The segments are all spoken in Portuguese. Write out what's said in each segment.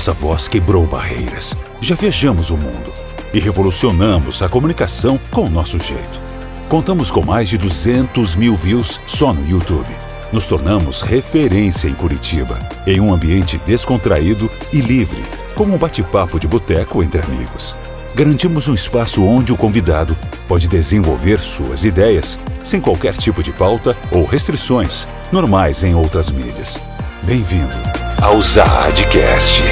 nossa voz quebrou barreiras. Já viajamos o mundo e revolucionamos a comunicação com o nosso jeito. Contamos com mais de 200 mil views só no YouTube. Nos tornamos referência em Curitiba, em um ambiente descontraído e livre, como um bate-papo de boteco entre amigos. Garantimos um espaço onde o convidado pode desenvolver suas ideias, sem qualquer tipo de pauta ou restrições, normais em outras mídias. Bem-vindo ao Zaadcast.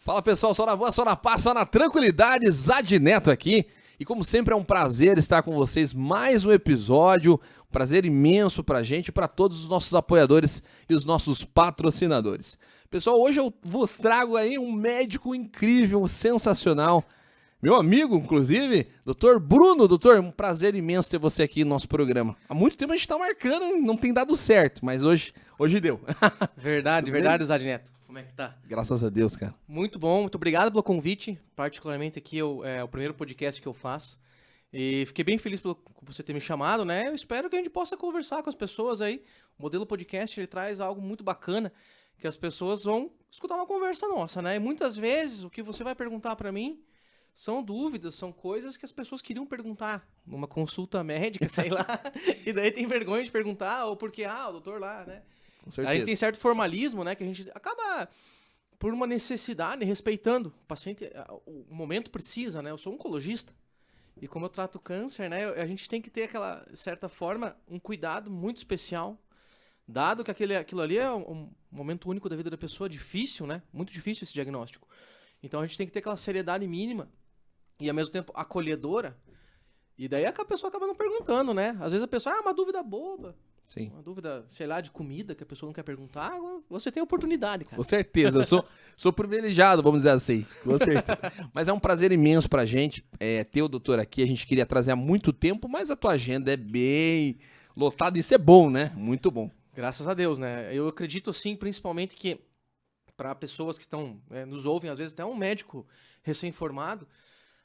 Fala pessoal, só na boa, só na paz, só na tranquilidade, Zad Neto aqui. E como sempre é um prazer estar com vocês, mais um episódio, um prazer imenso pra gente e pra todos os nossos apoiadores e os nossos patrocinadores. Pessoal, hoje eu vos trago aí um médico incrível, sensacional, meu amigo, inclusive, Dr. Bruno. Doutor, um prazer imenso ter você aqui no nosso programa. Há muito tempo a gente tá marcando, não tem dado certo, mas hoje deu. Verdade, Zad Neto. Como é que tá? Graças a Deus, cara. Muito bom, muito obrigado pelo convite. Particularmente aqui é o primeiro podcast que eu faço. E fiquei bem feliz por você ter me chamado, né? Eu espero que a gente possa conversar com as pessoas aí. O modelo podcast, ele traz algo muito bacana, que as pessoas vão escutar uma conversa nossa, né? E muitas vezes o que você vai perguntar pra mim são dúvidas, são coisas que as pessoas queriam perguntar numa consulta médica, sei lá. E daí tem vergonha de perguntar, ou porque, o doutor lá, né? Com certeza. Aí tem certo formalismo, né, que a gente acaba, por uma necessidade, respeitando o paciente, o momento precisa, né? Eu sou oncologista e como eu trato câncer, né, a gente tem que ter aquela, de certa forma, um cuidado muito especial, dado que aquilo ali é um momento único da vida da pessoa, difícil, né? Muito difícil esse diagnóstico. Então a gente tem que ter aquela seriedade mínima e, ao mesmo tempo, acolhedora. E daí a pessoa acaba não perguntando, né? Às vezes a pessoa, uma dúvida boba. Sim. Uma dúvida, sei lá, de comida que a pessoa não quer perguntar, você tem oportunidade, cara. Com certeza, eu sou privilegiado, vamos dizer assim. Com certeza. Mas é um prazer imenso pra gente ter o doutor aqui. A gente queria trazer há muito tempo, mas a tua agenda é bem lotada. Isso é bom, né? Muito bom. Graças a Deus, né? Eu acredito, sim, principalmente que para pessoas que estão nos ouvem, às vezes até um médico recém-formado,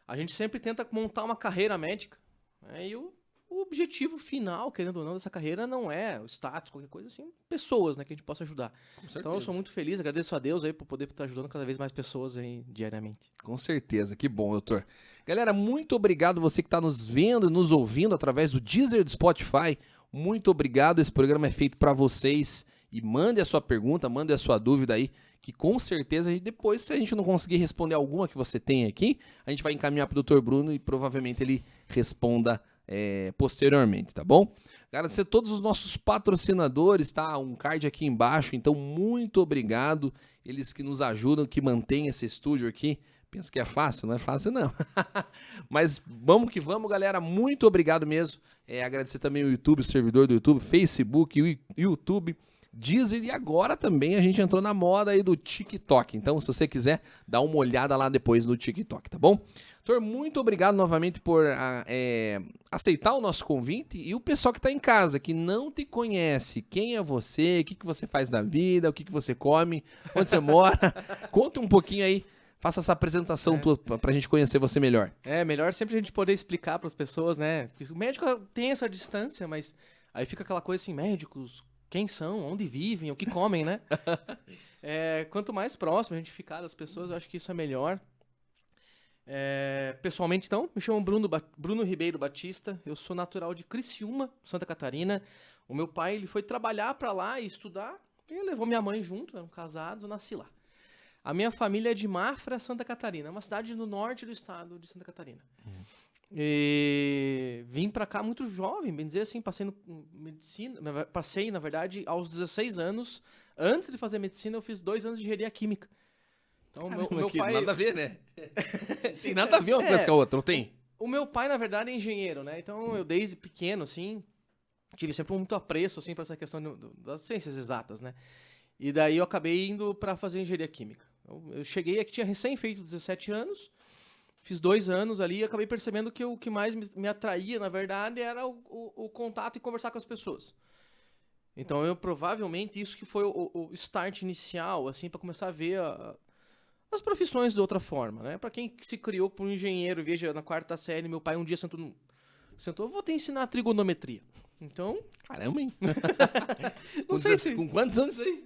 a gente sempre tenta montar uma carreira médica, né? E o objetivo final, querendo ou não, dessa carreira não é o status, qualquer coisa assim, pessoas, né, que a gente possa ajudar. Então eu sou muito feliz, agradeço a Deus aí por poder estar ajudando cada vez mais pessoas aí diariamente. Com certeza, que bom, doutor. Galera, muito obrigado você que está nos vendo e nos ouvindo através do Deezer, do Spotify. Muito obrigado, esse programa é feito para vocês. E mande a sua pergunta, mande a sua dúvida aí, que com certeza depois, se a gente não conseguir responder alguma que você tem aqui, a gente vai encaminhar para o Dr. Bruno e provavelmente ele responda posteriormente, tá bom? Agradecer a todos os nossos patrocinadores, tá? Um card aqui embaixo, então muito obrigado. Eles que nos ajudam, que mantêm esse estúdio aqui. Pensa que é fácil? Não é fácil, não. Mas vamos que vamos, galera. Muito obrigado mesmo. Agradecer também o YouTube, o servidor do YouTube, Facebook, o YouTube, Deezer, e agora também a gente entrou na moda aí do TikTok. Então, se você quiser, dá uma olhada lá depois no TikTok, tá bom? Doutor, muito obrigado novamente por aceitar o nosso convite. E o pessoal que está em casa, que não te conhece, quem é você, o que você faz na vida, o que você come, onde você mora, conta um pouquinho aí, faça essa apresentação tua pra gente conhecer você melhor. Melhor sempre a gente poder explicar para as pessoas, né? Porque o médico tem essa distância, mas aí fica aquela coisa assim, médicos, quem são, onde vivem, o que comem, né? Quanto mais próximo a gente ficar das pessoas, eu acho que isso é melhor. Pessoalmente, então, me chamo Bruno Ribeiro Batista, eu sou natural de Criciúma, Santa Catarina. O meu pai, ele foi trabalhar para lá e estudar, e levou minha mãe junto, eram casados, eu nasci lá. A minha família é de Mafra, Santa Catarina, uma cidade no norte do estado de Santa Catarina. E vim pra cá muito jovem, bem dizer assim, passei na verdade, aos 16 anos. Antes de fazer medicina, eu fiz 2 anos de engenharia química. Então, meu pai... Nada a ver, né? Tem nada a ver uma coisa com a outra, não tem? O meu pai, na verdade, é engenheiro, né? Então, eu desde pequeno, assim, tive sempre muito apreço, assim, pra essa questão das ciências exatas, né? E daí eu acabei indo pra fazer engenharia química. Eu cheguei aqui, tinha recém feito 17 anos, Fiz 2 anos ali e acabei percebendo que o que mais me atraía, na verdade, era o contato e conversar com as pessoas. Então, provavelmente, isso que foi o start inicial, assim, para começar a ver as profissões de outra forma, né? Para quem se criou por um engenheiro, veja, na 4ª série, meu pai um dia sentou, vou te ensinar trigonometria. Então... Caramba, hein? Não sei se... Com quantos anos aí?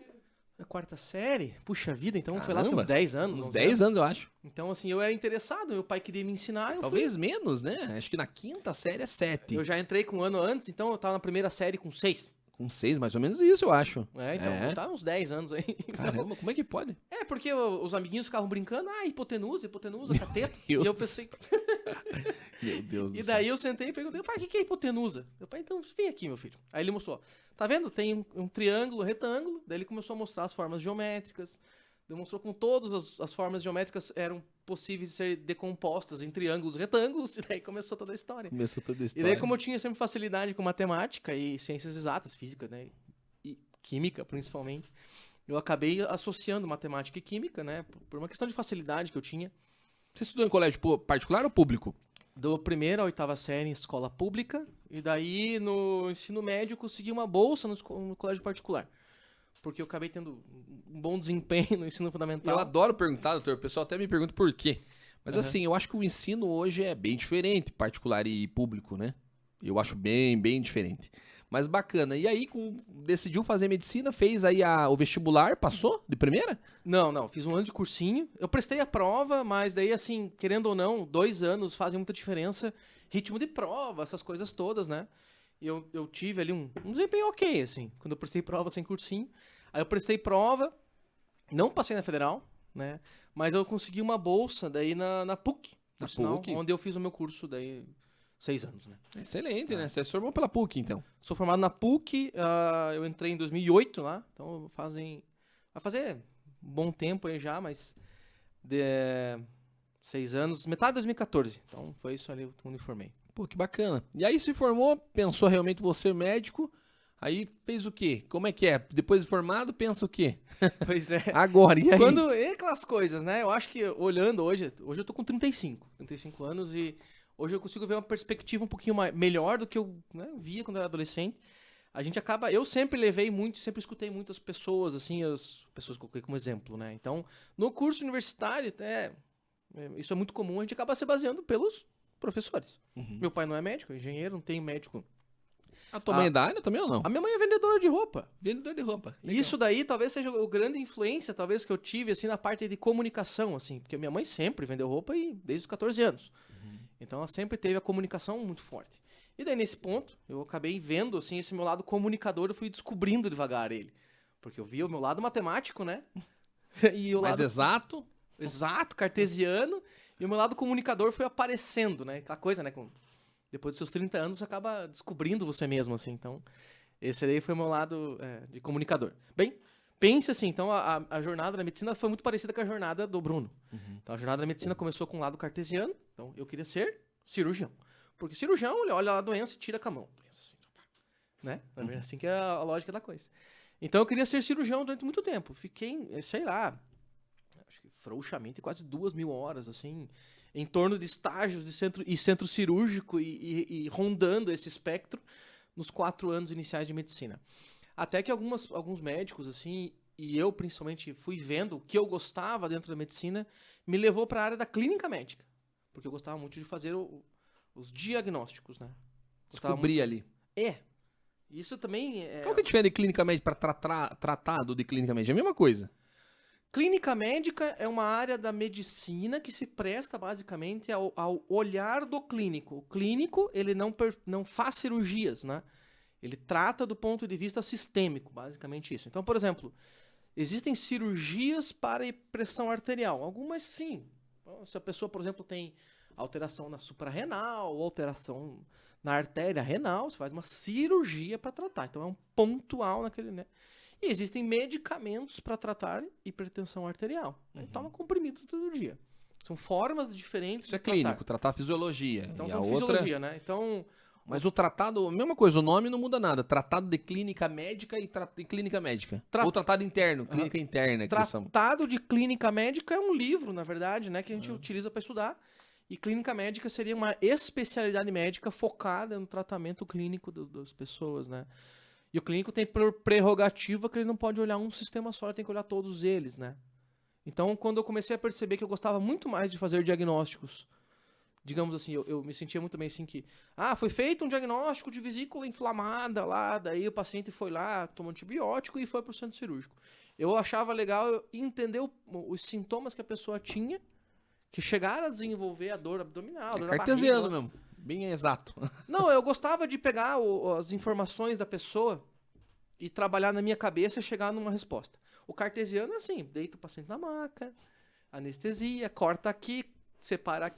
Na 4ª série? Puxa vida, então Caramba, foi lá com uns 10 anos. Uns 10 anos, eu acho. Então, assim, eu era interessado, meu pai queria me ensinar. Talvez menos, né? Acho que na 5ª série é 7. Eu já entrei com um ano antes, então eu tava na 1ª série com 6. Com 6, mais ou menos isso, eu acho. Então tá uns 10 anos aí. Caramba, como é que pode? Porque os amiguinhos ficavam brincando, hipotenusa, cateta. E eu pensei... Meu Deus do céu. E daí eu sentei e perguntei, pai, o que é hipotenusa? Meu pai, então, vem aqui, meu filho. Aí ele mostrou, tá vendo? Tem um triângulo, retângulo. Daí ele começou a mostrar as formas geométricas. Demonstrou com todas as formas geométricas eram possíveis de ser decompostas em triângulos, retângulos. E daí começou toda a história. E daí, como eu tinha sempre facilidade com matemática e ciências exatas, física, né? E química, principalmente, eu acabei associando matemática e química, né? Por uma questão de facilidade que eu tinha. Você estudou em colégio particular ou público? Do 1ª à 8ª série em escola pública. E daí, no ensino médio, consegui uma bolsa no colégio particular. Porque eu acabei tendo um bom desempenho no ensino fundamental. Eu adoro perguntar, doutor. O pessoal até me pergunta por quê. Mas assim, eu acho que o ensino hoje é bem diferente, particular e público, né? Eu acho bem diferente. Mas bacana. E aí, decidiu fazer medicina, fez aí o vestibular, passou de primeira? Não. Fiz um ano de cursinho. Eu prestei a prova, mas daí, assim, querendo ou não, 2 anos fazem muita diferença. Ritmo de prova, essas coisas todas, né? E eu tive ali um desempenho ok, assim, quando eu prestei prova sem cursinho. Aí eu prestei prova, não passei na federal, né? Mas eu consegui uma bolsa daí na PUC, PUC, onde eu fiz o meu curso daí 6 anos, né? Excelente, né? Você se formou pela PUC, então. Sou formado na PUC, eu entrei em 2008 lá, então vai fazer um bom tempo aí já, mas 6 anos, metade de 2014. Então foi isso ali quando me formei. Pô, que bacana. E aí se formou, pensou realmente você médico, aí fez o quê? Como é que é? Depois de formado, pensa o quê? Pois é. Agora, e aí? Aquelas coisas, né? Eu acho que olhando hoje eu tô com 35 anos e hoje eu consigo ver uma perspectiva um pouquinho melhor do que eu via quando eu era adolescente. Eu sempre sempre escutei muitas pessoas, assim, as pessoas que eu coloquei como exemplo, né? Então, no curso universitário, isso é muito comum, a gente acaba se baseando pelos professores. Meu pai não é médico, é engenheiro, não tem médico. A tua mãe é da área também ou não? A minha mãe é vendedora de roupa. Vendedora de roupa. Legal. Isso daí talvez seja a grande influência, talvez, que eu tive, assim, na parte de comunicação, assim. Porque minha mãe sempre vendeu roupa desde os 14 anos. Então, ela sempre teve a comunicação muito forte. E daí, nesse ponto, eu acabei vendo, assim, esse meu lado comunicador, eu fui descobrindo devagar ele. Porque eu via o meu lado matemático, né? E o mais exato. Exato, cartesiano. E o meu lado comunicador foi aparecendo, né? Aquela coisa, né? Depois dos seus 30 anos, você acaba descobrindo você mesmo, assim. Então, esse aí foi o meu lado de comunicador. Bem, pense assim, então a jornada da medicina foi muito parecida com a jornada do Bruno. Então, a jornada da medicina começou com o lado cartesiano. Então, eu queria ser cirurgião. Porque cirurgião, ele olha a doença e tira com a mão. Doença assim, né? Assim que é a lógica da coisa. Então, eu queria ser cirurgião durante muito tempo. Fiquei, sei lá, acho que frouxamente quase 2.000 horas, assim, em torno de estágios de centro cirúrgico e rondando esse espectro nos 4 anos iniciais de medicina. Até que alguns médicos, assim, e eu principalmente fui vendo o que eu gostava dentro da medicina, me levou para a área da clínica médica. Porque eu gostava muito de fazer os diagnósticos, né? Descobrir ali. Isso também é... Qual que é a diferença de clínica médica para tratado de clínica médica? É a mesma coisa. Clínica médica é uma área da medicina que se presta basicamente ao olhar do clínico. O clínico, ele não faz cirurgias, né? Ele trata do ponto de vista sistêmico, basicamente isso. Então, por exemplo, existem cirurgias para pressão arterial. Algumas sim. Se a pessoa, por exemplo, tem alteração na suprarrenal ou alteração na artéria renal, você faz uma cirurgia para tratar. Então, é um pontual naquele, né? E existem medicamentos para tratar hipertensão arterial. Toma comprimido todo dia. São formas diferentes. Isso é clínico, tratar a fisiologia. Então, e são a fisiologia, outra... né? Então... Mas o tratado, a mesma coisa, o nome não muda nada. Tratado de clínica médica e clínica médica. Ou tratado interno, clínica interna. Tratado de clínica médica é um livro, na verdade, né? Que a gente utiliza para estudar. E clínica médica seria uma especialidade médica focada no tratamento clínico das pessoas, né? E o clínico tem por prerrogativa que ele não pode olhar um sistema só, ele tem que olhar todos eles, né? Então, quando eu comecei a perceber que eu gostava muito mais de fazer diagnósticos, digamos assim, eu me sentia muito bem assim que... foi feito um diagnóstico de vesícula inflamada lá, daí o paciente foi lá, tomou antibiótico e foi para o centro cirúrgico. Eu achava legal entender os sintomas que a pessoa tinha, que chegaram a desenvolver a dor abdominal, dor na cartesiano barriga. mesmo, bem exato. Não, eu gostava de pegar as informações da pessoa e trabalhar na minha cabeça e chegar numa resposta. O cartesiano é assim, deita o paciente na maca, anestesia, corta aqui, separa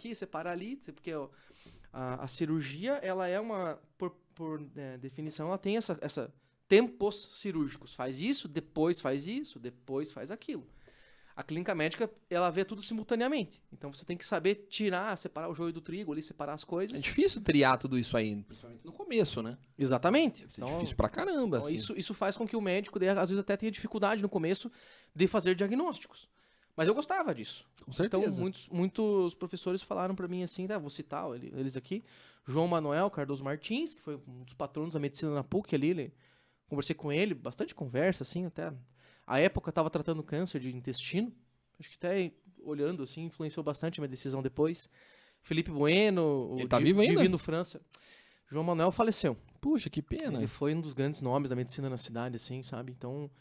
ali, porque a cirurgia, ela é uma, por definição, ela tem essa tempos cirúrgicos. Faz isso, depois faz aquilo. A clínica médica, ela vê tudo simultaneamente. Então você tem que saber separar o joio do trigo ali, separar as coisas. É difícil triar tudo isso aí, principalmente no começo, né? Exatamente. É difícil pra caramba, Então, assim. isso faz com que o médico, às vezes, até tenha dificuldade no começo de fazer diagnósticos. Mas eu gostava disso. Com certeza. Então, muitos professores falaram pra mim assim, vou citar eles aqui, João Manuel Cardoso Martins, que foi um dos patronos da medicina na PUC ali, conversei com ele, bastante conversa, assim, até... A época eu estava tratando câncer de intestino, acho que até olhando, assim, influenciou bastante a minha decisão depois. Felipe Bueno, Ele tá vivo ainda? Divino França. João Manuel faleceu. Puxa, que pena. Ele foi um dos grandes nomes da medicina na cidade, assim, sabe? Então,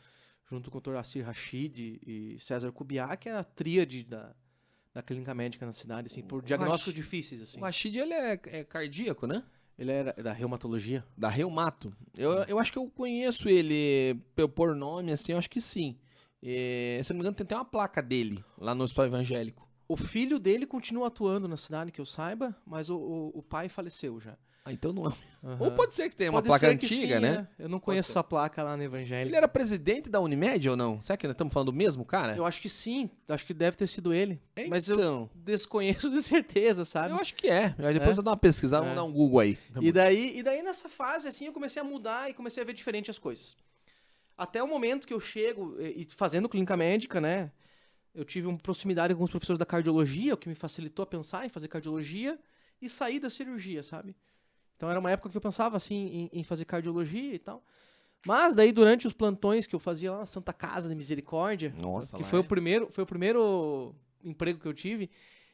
junto com o Dr. Assir Rachid e César Kubiak, era a tríade da clínica médica na cidade, assim, por diagnósticos difíceis, assim. O Rachid, ele é cardíaco, né? Ele era da reumatologia. Da Reumato. Eu acho que eu conheço ele por nome, assim, eu acho que sim. Se eu não me engano, tem até uma placa dele lá no Hospital Evangélico. O filho dele continua atuando na cidade, que eu saiba, mas o pai faleceu já. Então não é. Uhum. Ou pode ser que tenha uma Pode placa ser que antiga, sim, né? Eu não conheço essa placa lá no Evangélico. Ele era presidente da Unimed ou não? Será que nós estamos falando do mesmo cara? Eu acho que sim, acho que deve ter sido ele. Mas eu Então, desconheço de certeza, sabe? eu acho que é. Aí depois eu dar uma pesquisada, vamos dar um Google aí. E daí nessa fase, assim, eu comecei a mudar e comecei a ver diferente as coisas. Até o momento que eu chego, e fazendo clínica médica, né? Eu tive uma proximidade com os professores da cardiologia, o que me facilitou a pensar em fazer cardiologia e sair da cirurgia, sabe? Então era uma época que eu pensava, assim, em fazer cardiologia e tal. Mas daí, durante os plantões que eu fazia lá na Santa Casa de Misericórdia, Nossa, que lá foi o primeiro emprego que eu tive,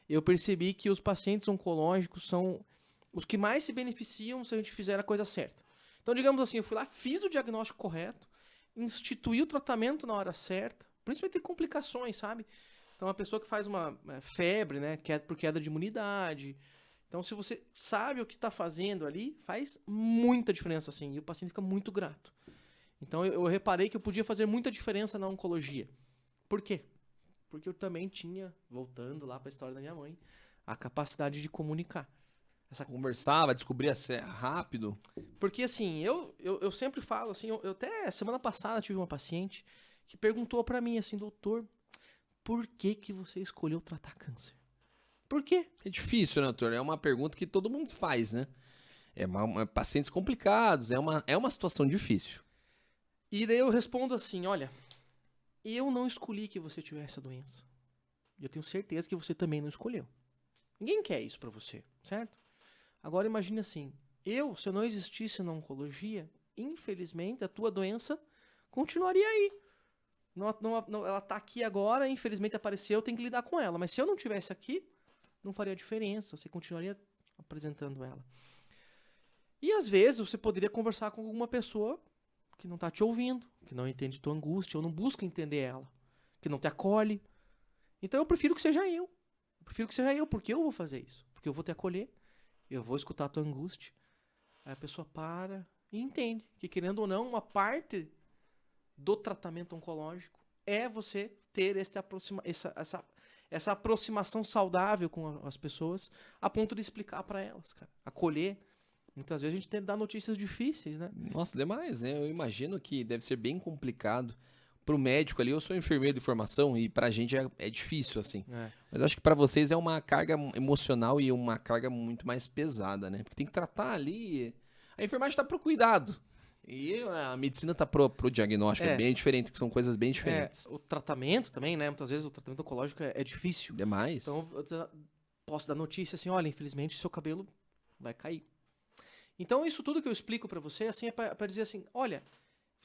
eu percebi que os pacientes oncológicos são os que mais se beneficiam se a gente fizer a coisa certa. Então, digamos assim, eu fui lá, fiz o diagnóstico correto, instituí o tratamento na hora certa, principalmente em complicações, sabe? Então, a pessoa que faz uma febre, né, por queda de imunidade. Então, se você sabe o que está fazendo ali, faz muita diferença, assim, e o paciente fica muito grato. Então, eu reparei que eu podia fazer muita diferença na oncologia. Por quê? Porque eu também tinha, voltando lá para a história da minha mãe, a capacidade de comunicar. Conversava, descobria rápido. Porque, assim, eu sempre falo, assim, eu até semana passada tive uma paciente que perguntou para mim, assim, doutor, por que você escolheu tratar câncer? Por quê? É difícil, né, doutor? É uma pergunta que todo mundo faz, né? Pacientes complicados, é uma situação difícil. E daí eu respondo assim, olha, eu não escolhi que você tivesse a doença. E eu tenho certeza que você também não escolheu. Ninguém quer isso pra você, certo? Agora imagine assim, se eu não existisse na oncologia, infelizmente a tua doença continuaria aí. Ela tá aqui agora, infelizmente apareceu, eu tenho que lidar com ela. Mas se eu não tivesse aqui, não faria diferença, você continuaria apresentando ela. E às vezes você poderia conversar com alguma pessoa que não está te ouvindo, que não entende tua angústia, ou não busca entender ela, que não te acolhe. Então eu prefiro que seja eu. Porque eu vou fazer isso. Porque eu vou te acolher, eu vou escutar a tua angústia. Aí a pessoa para e entende que, querendo ou não, uma parte do tratamento oncológico é você ter essa aproximação saudável com as pessoas, a ponto de explicar para elas, cara, acolher. Muitas vezes a gente tem que dar notícias difíceis, né? Nossa, demais, né? Eu imagino que deve ser bem complicado pro médico ali. Eu sou enfermeiro de formação e pra gente é difícil, assim. Mas eu acho que pra vocês é uma carga emocional e uma carga muito mais pesada, né? Porque tem que tratar ali... A enfermagem tá pro cuidado. E a medicina tá pro diagnóstico, é bem diferente, que são coisas bem diferentes. O tratamento também, né? Muitas vezes o tratamento oncológico é difícil. Demais. Então, posso dar notícia assim, olha, infelizmente seu cabelo vai cair. Então isso tudo que eu explico pra você assim, é pra dizer assim, olha,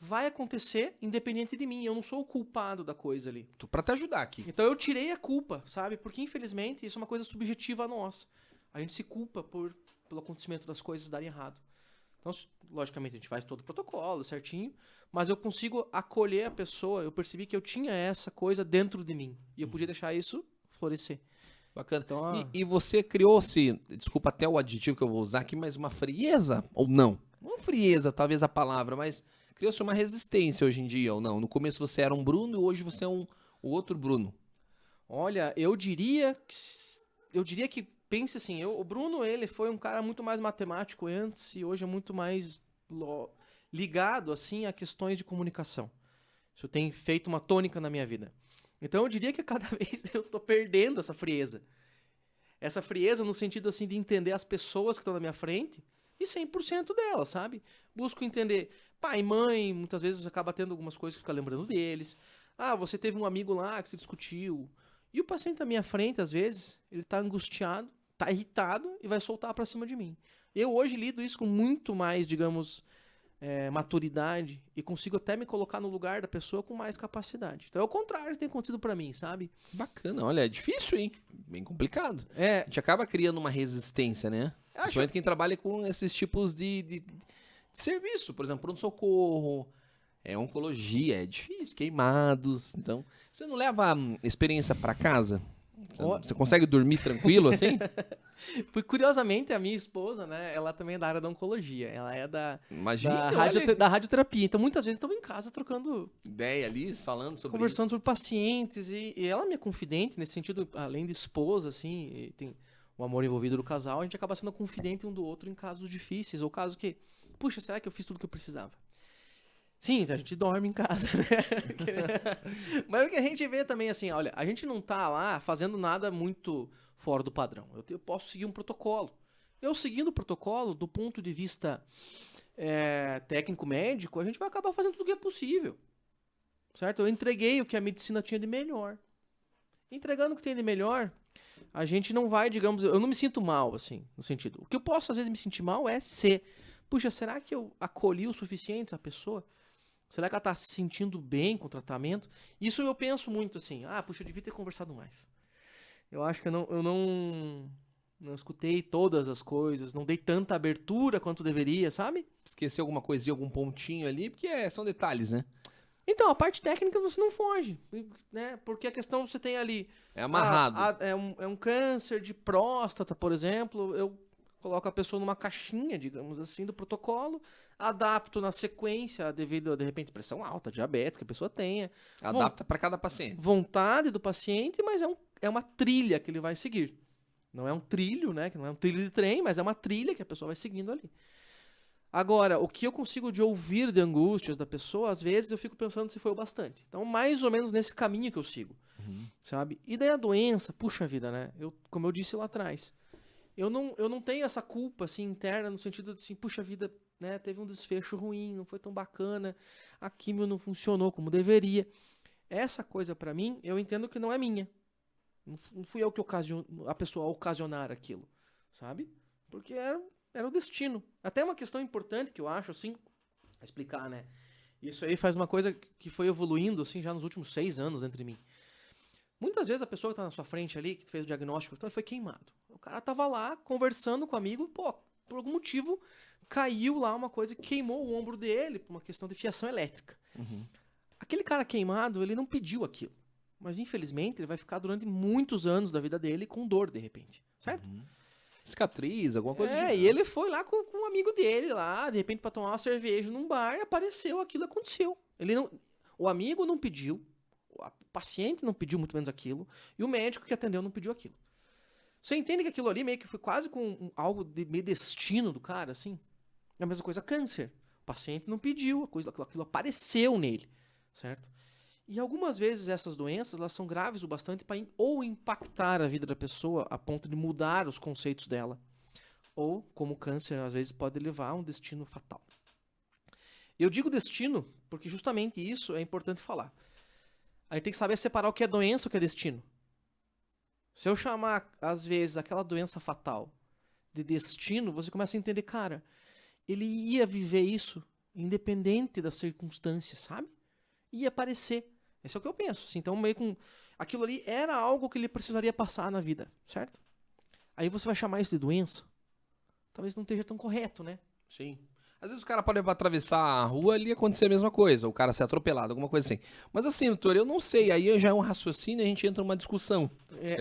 vai acontecer independente de mim, eu não sou o culpado da coisa ali. Tô pra te ajudar aqui. Então eu tirei a culpa, sabe? Porque infelizmente isso é uma coisa subjetiva nossa. A gente se culpa pelo acontecimento das coisas darem errado. Então, logicamente, a gente faz todo o protocolo certinho, mas eu consigo acolher a pessoa, eu percebi que eu tinha essa coisa dentro de mim. E eu podia deixar isso florescer. Bacana. Então, E você criou-se, desculpa até o adjetivo que eu vou usar aqui, mas uma frieza ou não? Não frieza, talvez a palavra, mas criou-se uma resistência hoje em dia ou não? No começo você era um Bruno e hoje você é o outro Bruno. olha, eu diria que pense assim, o Bruno, ele foi um cara muito mais matemático antes e hoje é muito mais ligado assim a questões de comunicação. Isso tem feito uma tônica na minha vida. Então eu diria que cada vez eu tô perdendo essa frieza. Essa frieza no sentido assim de entender as pessoas que estão na minha frente e 100% delas, sabe? Busco entender pai e mãe, muitas vezes você acaba tendo algumas coisas que fica lembrando deles. Ah, você teve um amigo lá que se discutiu. E o paciente na minha frente, às vezes, ele tá angustiado, tá irritado e vai soltar pra cima de mim. Eu hoje lido isso com muito mais, digamos, maturidade e consigo até me colocar no lugar da pessoa com mais capacidade. Então é o contrário que tem acontecido pra mim, sabe? Bacana, olha, é difícil, hein? Bem complicado. É, A gente acaba criando uma resistência, né? acho, Principalmente quem trabalha com esses tipos de serviço, por exemplo, pronto-socorro, oncologia, é difícil, queimados. Então, você não leva experiência pra casa? Você consegue dormir tranquilo assim? curiosamente, a minha esposa, né, ela também é da área da oncologia. Ela é Imagina, da radioterapia. Então, muitas vezes, estamos em casa trocando, ideia ali, falando sobre conversando sobre pacientes. E ela é minha confidente, nesse sentido, além de esposa, assim, e tem o amor envolvido do casal, a gente acaba sendo confidente um do outro em casos difíceis, ou casos que, puxa, será que eu fiz tudo o que eu precisava? Sim, a gente dorme em casa, né? Mas o que a gente vê também, assim, olha, a gente não tá lá fazendo nada muito fora do padrão. Eu posso seguir um protocolo. Eu seguindo o protocolo, do ponto de vista técnico-médico, a gente vai acabar fazendo tudo o que é possível. Certo? Eu entreguei o que a medicina tinha de melhor. Entregando o que tem de melhor, a gente não vai, digamos, eu não me sinto mal, assim, no sentido. O que eu posso, às vezes, me sentir mal é puxa, será que eu acolhi o suficiente essa pessoa? Será que ela tá se sentindo bem com o tratamento? Isso eu penso muito assim, puxa, eu devia ter conversado mais. Eu acho que eu não escutei todas as coisas, não dei tanta abertura quanto deveria, sabe? esquecer alguma coisinha, algum pontinho ali, porque são detalhes, né? Então, a parte técnica você não foge, né? Porque a questão você tem ali... É amarrado. É um câncer de próstata, por exemplo, eu coloco a pessoa numa caixinha, digamos assim, do protocolo, adapto na sequência, devido a, de repente, pressão alta, diabetes que a pessoa tenha. Adapta para cada paciente. Vontade do paciente, mas é uma trilha que ele vai seguir. Não é um trilho, né? Que não é um trilho de trem, mas é uma trilha que a pessoa vai seguindo ali. Agora, o que eu consigo de ouvir de angústias da pessoa, às vezes eu fico pensando se foi o bastante. Então, mais ou menos nesse caminho que eu sigo, sabe? E daí a doença, puxa vida, né? Como eu disse lá atrás, eu não tenho essa culpa, assim, interna, no sentido de, assim, puxa vida, né? Teve um desfecho ruim, não foi tão bacana, a quimio não funcionou como deveria. Essa coisa, pra mim, eu entendo que não é minha. Não fui eu que a pessoa ocasionar aquilo, sabe? Porque era o destino. Até uma questão importante que eu acho, assim, a explicar, né? Isso aí faz uma coisa que foi evoluindo, assim, já nos últimos 6 anos entre mim. Muitas vezes a pessoa que tá na sua frente ali, que fez o diagnóstico, então ele foi queimado. O cara tava lá conversando com o amigo, por algum motivo caiu lá uma coisa que queimou o ombro dele por uma questão de fiação elétrica. Aquele cara queimado, ele não pediu aquilo. Mas infelizmente ele vai ficar durante muitos anos da vida dele com dor, de repente. Certo? Cicatriz, alguma coisa E ele foi lá com um amigo dele lá, de repente, pra tomar uma cerveja num bar, apareceu, aquilo aconteceu. O amigo não pediu, o paciente não pediu muito menos aquilo, e o médico que atendeu não pediu aquilo. Você entende que aquilo ali meio que foi quase com algo de meio destino do cara, assim? É a mesma coisa câncer. O paciente não pediu, aquilo apareceu nele, certo? E algumas vezes essas doenças, elas são graves o bastante para ou impactar a vida da pessoa a ponto de mudar os conceitos dela, ou, como o câncer, às vezes pode levar a um destino fatal. Eu digo destino porque justamente isso é importante falar. A gente tem que saber separar o que é doença e o que é destino. Se eu chamar, às vezes, aquela doença fatal de destino, você começa a entender, cara, ele ia viver isso independente das circunstâncias, sabe? Ia aparecer. Esse é o que eu penso. Assim, então, meio com... Aquilo ali era algo que ele precisaria passar na vida, certo? Aí você vai chamar isso de doença? Talvez não esteja tão correto, né? Sim. Às vezes o cara pode atravessar a rua e acontecer a mesma coisa, o cara ser atropelado, alguma coisa assim. Mas assim, doutor, eu não sei, aí já é um raciocínio e a gente entra numa discussão.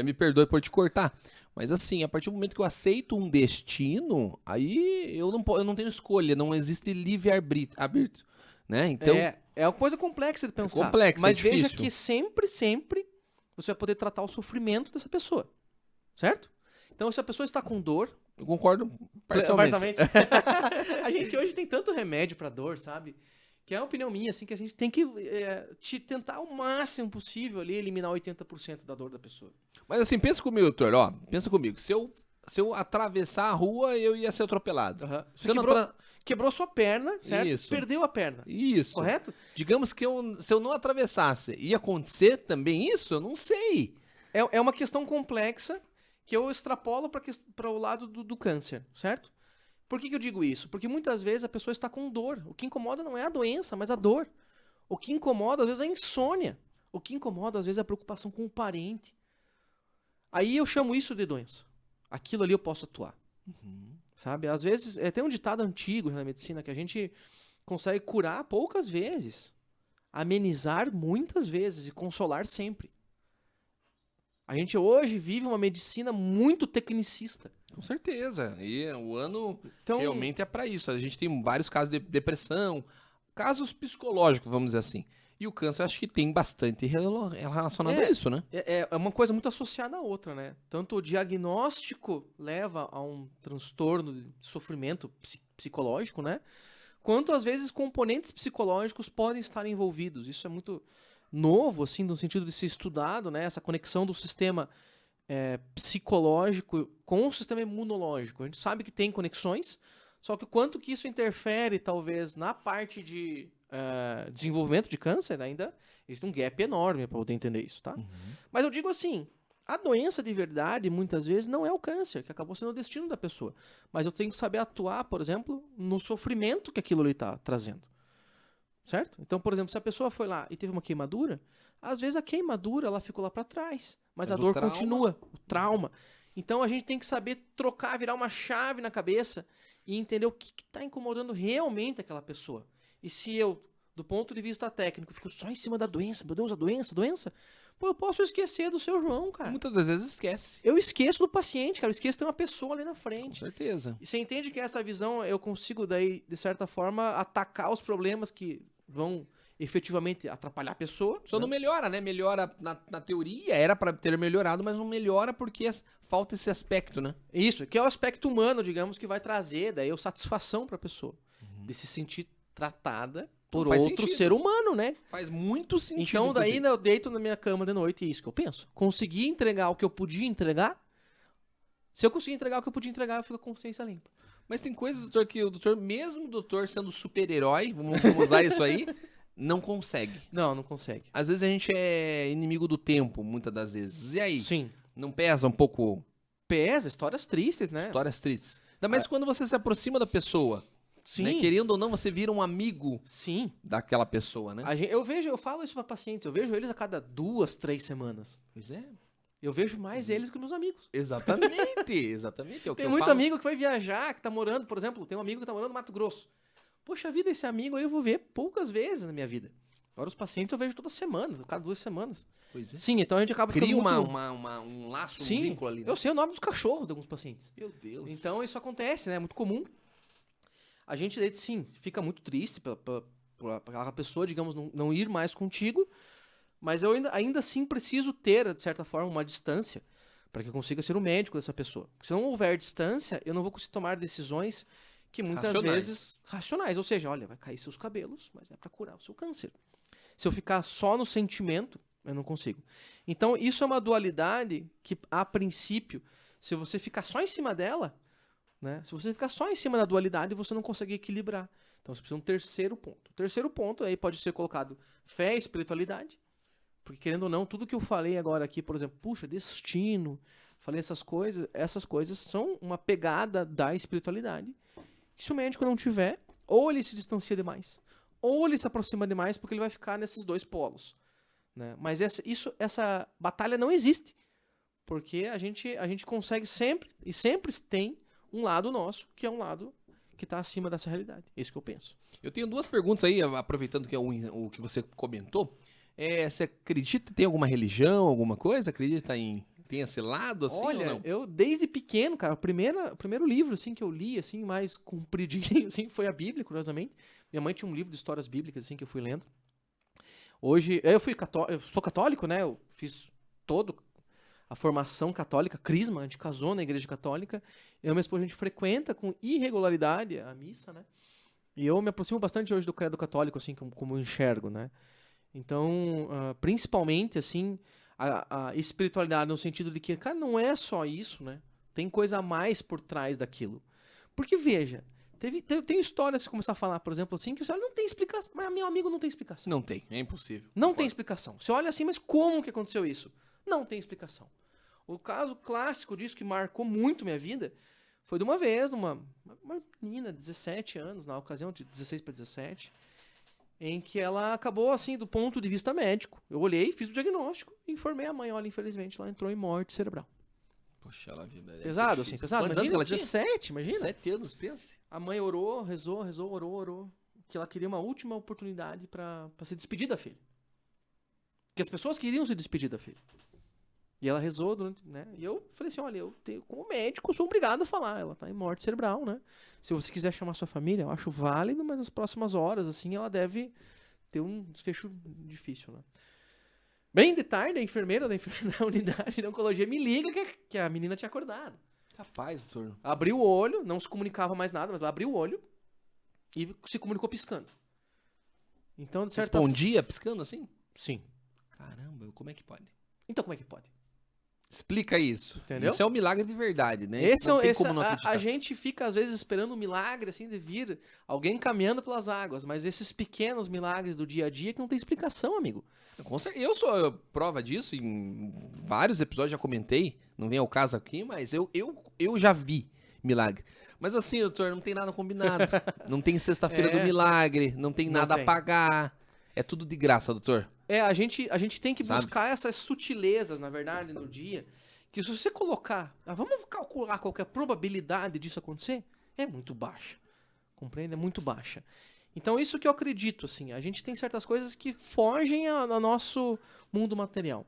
Me perdoe por te cortar. Mas assim, a partir do momento que eu aceito um destino, aí eu não tenho escolha, não existe livre-arbítrio, né? Então, É uma coisa complexa de pensar. complexa, mas é veja difícil. que sempre você vai poder tratar o sofrimento dessa pessoa, certo? Então, se a pessoa está com dor... eu concordo parcialmente. A gente hoje tem tanto remédio pra dor, sabe? Que é uma opinião minha, assim, que a gente tem que tentar o máximo possível ali eliminar 80% da dor da pessoa. Mas assim, pensa comigo, doutor, ó, pensa comigo. Se eu atravessar a rua, eu ia ser atropelado. Se eu não Quebrou sua perna, certo? Isso. Perdeu a perna. Isso. Correto? Digamos que se eu não atravessasse, ia acontecer também isso? Eu não sei. É uma questão complexa que eu extrapolo para o lado do câncer, certo? Por que eu digo isso? Porque muitas vezes a pessoa está com dor. O que incomoda não é a doença, mas a dor. O que incomoda, às vezes, é a insônia. O que incomoda, às vezes, é a preocupação com o parente. Aí eu chamo isso de doença. Aquilo ali eu posso atuar. Sabe? Às vezes, tem um ditado antigo na medicina que a gente consegue curar poucas vezes, amenizar muitas vezes e consolar sempre. A gente hoje vive uma medicina muito tecnicista. Com certeza. E o ano Então, realmente é pra isso. A gente tem vários casos de depressão, casos psicológicos, vamos dizer assim. E o câncer acho que tem bastante relacionado a isso, né? é uma coisa muito associada à outra, né? Tanto o diagnóstico leva a um transtorno de sofrimento psicológico, né? Quanto, às vezes, componentes psicológicos podem estar envolvidos. Isso é muito novo, assim, no sentido de ser estudado, né? Essa conexão do sistema psicológico com o sistema imunológico. A gente sabe que tem conexões, só que o quanto que isso interfere, talvez, na parte de desenvolvimento de câncer, ainda existe um gap enorme para poder entender isso, tá? Mas eu digo assim, a doença de verdade, muitas vezes, não é o câncer, que acabou sendo o destino da pessoa. Mas eu tenho que saber atuar, por exemplo, no sofrimento que aquilo ali está trazendo. Certo? Então, por exemplo, se a pessoa foi lá e teve uma queimadura, às vezes a queimadura ela ficou lá para trás, mas a dor continua, o trauma. Então a gente tem que saber trocar, virar uma chave na cabeça e entender o que está incomodando realmente aquela pessoa. E se eu, do ponto de vista técnico, fico só em cima da doença, meu Deus, a doença, pô, eu posso esquecer do seu João, cara. Muitas das vezes esquece. Eu esqueço do paciente, cara, eu esqueço de ter uma pessoa ali na frente. Com certeza. E você entende que essa visão eu consigo daí, de certa forma, atacar os problemas que vão efetivamente atrapalhar a pessoa. Só não melhora, né? Melhora na teoria, era pra ter melhorado, mas não melhora porque falta esse aspecto, né? Isso, que é o aspecto humano, digamos, que vai trazer daí a satisfação pra pessoa. De se sentir tratada por Faz outro sentido. ser humano, né? Faz muito sentido. Então daí inclusive. eu deito na minha cama de noite e é isso que eu penso. Consegui entregar o que eu podia entregar. Se eu conseguir entregar o que eu podia entregar, eu fico com a consciência limpa. Mas tem coisas, doutor, que o doutor, mesmo o doutor sendo super-herói, vamos usar isso aí, não consegue. Não consegue. Às vezes a gente é inimigo do tempo, muitas das vezes. E aí? Sim. Não pesa um pouco Pesa, histórias tristes, né? histórias tristes? Ainda mais quando você se aproxima da pessoa. Sim. Né? Querendo ou não, você vira um amigo Sim. daquela pessoa, né? Eu falo isso para pacientes, eu vejo eles a cada 2, 3 semanas. Pois é. Eu vejo mais eles que meus amigos. Exatamente, exatamente. É o que Tem eu muito falo. amigo que vai viajar, que tá morando, por exemplo, tem um amigo que tá morando no Mato Grosso. Poxa vida, esse amigo aí eu vou ver poucas vezes na minha vida. Agora os pacientes eu vejo toda semana, cada 2 semanas. Pois é. Sim, então a gente acaba Cria ficando muito... um laço, Sim, um vínculo ali. Né? eu sei o nome dos cachorros de alguns pacientes. Meu Deus. Então isso acontece, né? É muito comum. A gente, sim, fica muito triste por aquela pessoa, digamos, não ir mais contigo, mas eu ainda assim preciso ter, de certa forma, uma distância para que eu consiga ser o médico dessa pessoa. Porque se não houver distância, eu não vou conseguir tomar decisões que muitas vezes racionais. Ou seja, olha, vai cair seus cabelos, mas é para curar o seu câncer. Se eu ficar só no sentimento, eu não consigo. Então, isso é uma dualidade que, a princípio, se você ficar só em cima dela, né? Se você ficar só em cima da dualidade, você não consegue equilibrar. Então, você precisa de um terceiro ponto. O terceiro ponto aí pode ser colocado fé e espiritualidade, Porque, querendo ou não, tudo que eu falei agora aqui, por exemplo, puxa, destino, falei essas coisas são uma pegada da espiritualidade. Que se o médico não tiver, ou ele se distancia demais, ou ele se aproxima demais, porque ele vai ficar nesses dois polos. Né? Mas essa batalha não existe. Porque a gente consegue sempre, e sempre tem um lado nosso, que é um lado que está acima dessa realidade. É isso que eu penso. Eu tenho duas perguntas aí, aproveitando que é o que você comentou. Você acredita que tem alguma religião, alguma coisa? Acredita tem esse lado, assim, Olha, ou não? eu desde pequeno, cara, o primeiro livro, assim, que eu li, assim, mais compridinho, assim, foi a Bíblia, curiosamente. Minha mãe tinha um livro de histórias bíblicas, assim, que eu fui lendo. Hoje, eu sou católico, né, eu fiz toda a formação católica, crisma, a gente casou na igreja católica. Eu e minha esposa, a gente frequenta com irregularidade a missa, né, e eu me aproximo bastante hoje do credo católico, assim, como eu enxergo, né. Então, principalmente, assim, a espiritualidade no sentido de que, cara, não é só isso, né? Tem coisa a mais por trás daquilo. Porque, veja, tem histórias, se começar a falar, por exemplo, assim, que você olha, não tem explicação. Mas, meu amigo, não tem explicação. Não tem, é impossível. Não tem explicação. Você olha assim, mas como que aconteceu isso? Não tem explicação. O caso clássico disso, que marcou muito minha vida, foi de uma vez, uma menina de 17 anos, na ocasião de 16 para 17, em que ela acabou, assim, do ponto de vista médico. Eu olhei, fiz o diagnóstico e informei a mãe, olha, infelizmente, ela entrou em morte cerebral. Poxa, ela vida. Pesado, assim, pesado. Quantos anos que ela tinha? 17, imagina. 7 anos, pense. A mãe orou, rezou, orou, que ela queria uma última oportunidade pra se despedir da filha. Que as pessoas queriam se despedir da filha. E ela rezou durante, né? E eu falei assim, olha, como médico, eu sou obrigado a falar. Ela tá em morte cerebral, né? Se você quiser chamar sua família, eu acho válido, mas nas próximas horas, assim, ela deve ter um desfecho difícil, né? Bem de tarde, a enfermeira da unidade de oncologia me liga que a menina tinha acordado. Capaz, doutor. Abriu o olho, não se comunicava mais nada, mas ela abriu o olho e se comunicou piscando. Então, de certa Respondia piscando assim? Sim. Caramba, como é que pode? Então, como é que pode? Explica isso. Entendeu? Isso é um milagre de verdade, né? A gente fica, às vezes, esperando um milagre, assim, de vir alguém caminhando pelas águas, mas esses pequenos milagres do dia a dia que não tem explicação, amigo. Eu sou prova disso, em vários episódios já comentei, não vem ao caso aqui, mas eu já vi milagre. Mas assim, doutor, não tem nada combinado. Não tem sexta-feira do milagre, não tem nada a pagar. É tudo de graça, doutor. A gente tem que buscar essas sutilezas, na verdade, no dia, que se você colocar, vamos calcular qual que é a probabilidade disso acontecer, é muito baixa. Compreende? É muito baixa. Então, isso que eu acredito, assim, a gente tem certas coisas que fogem ao nosso mundo material.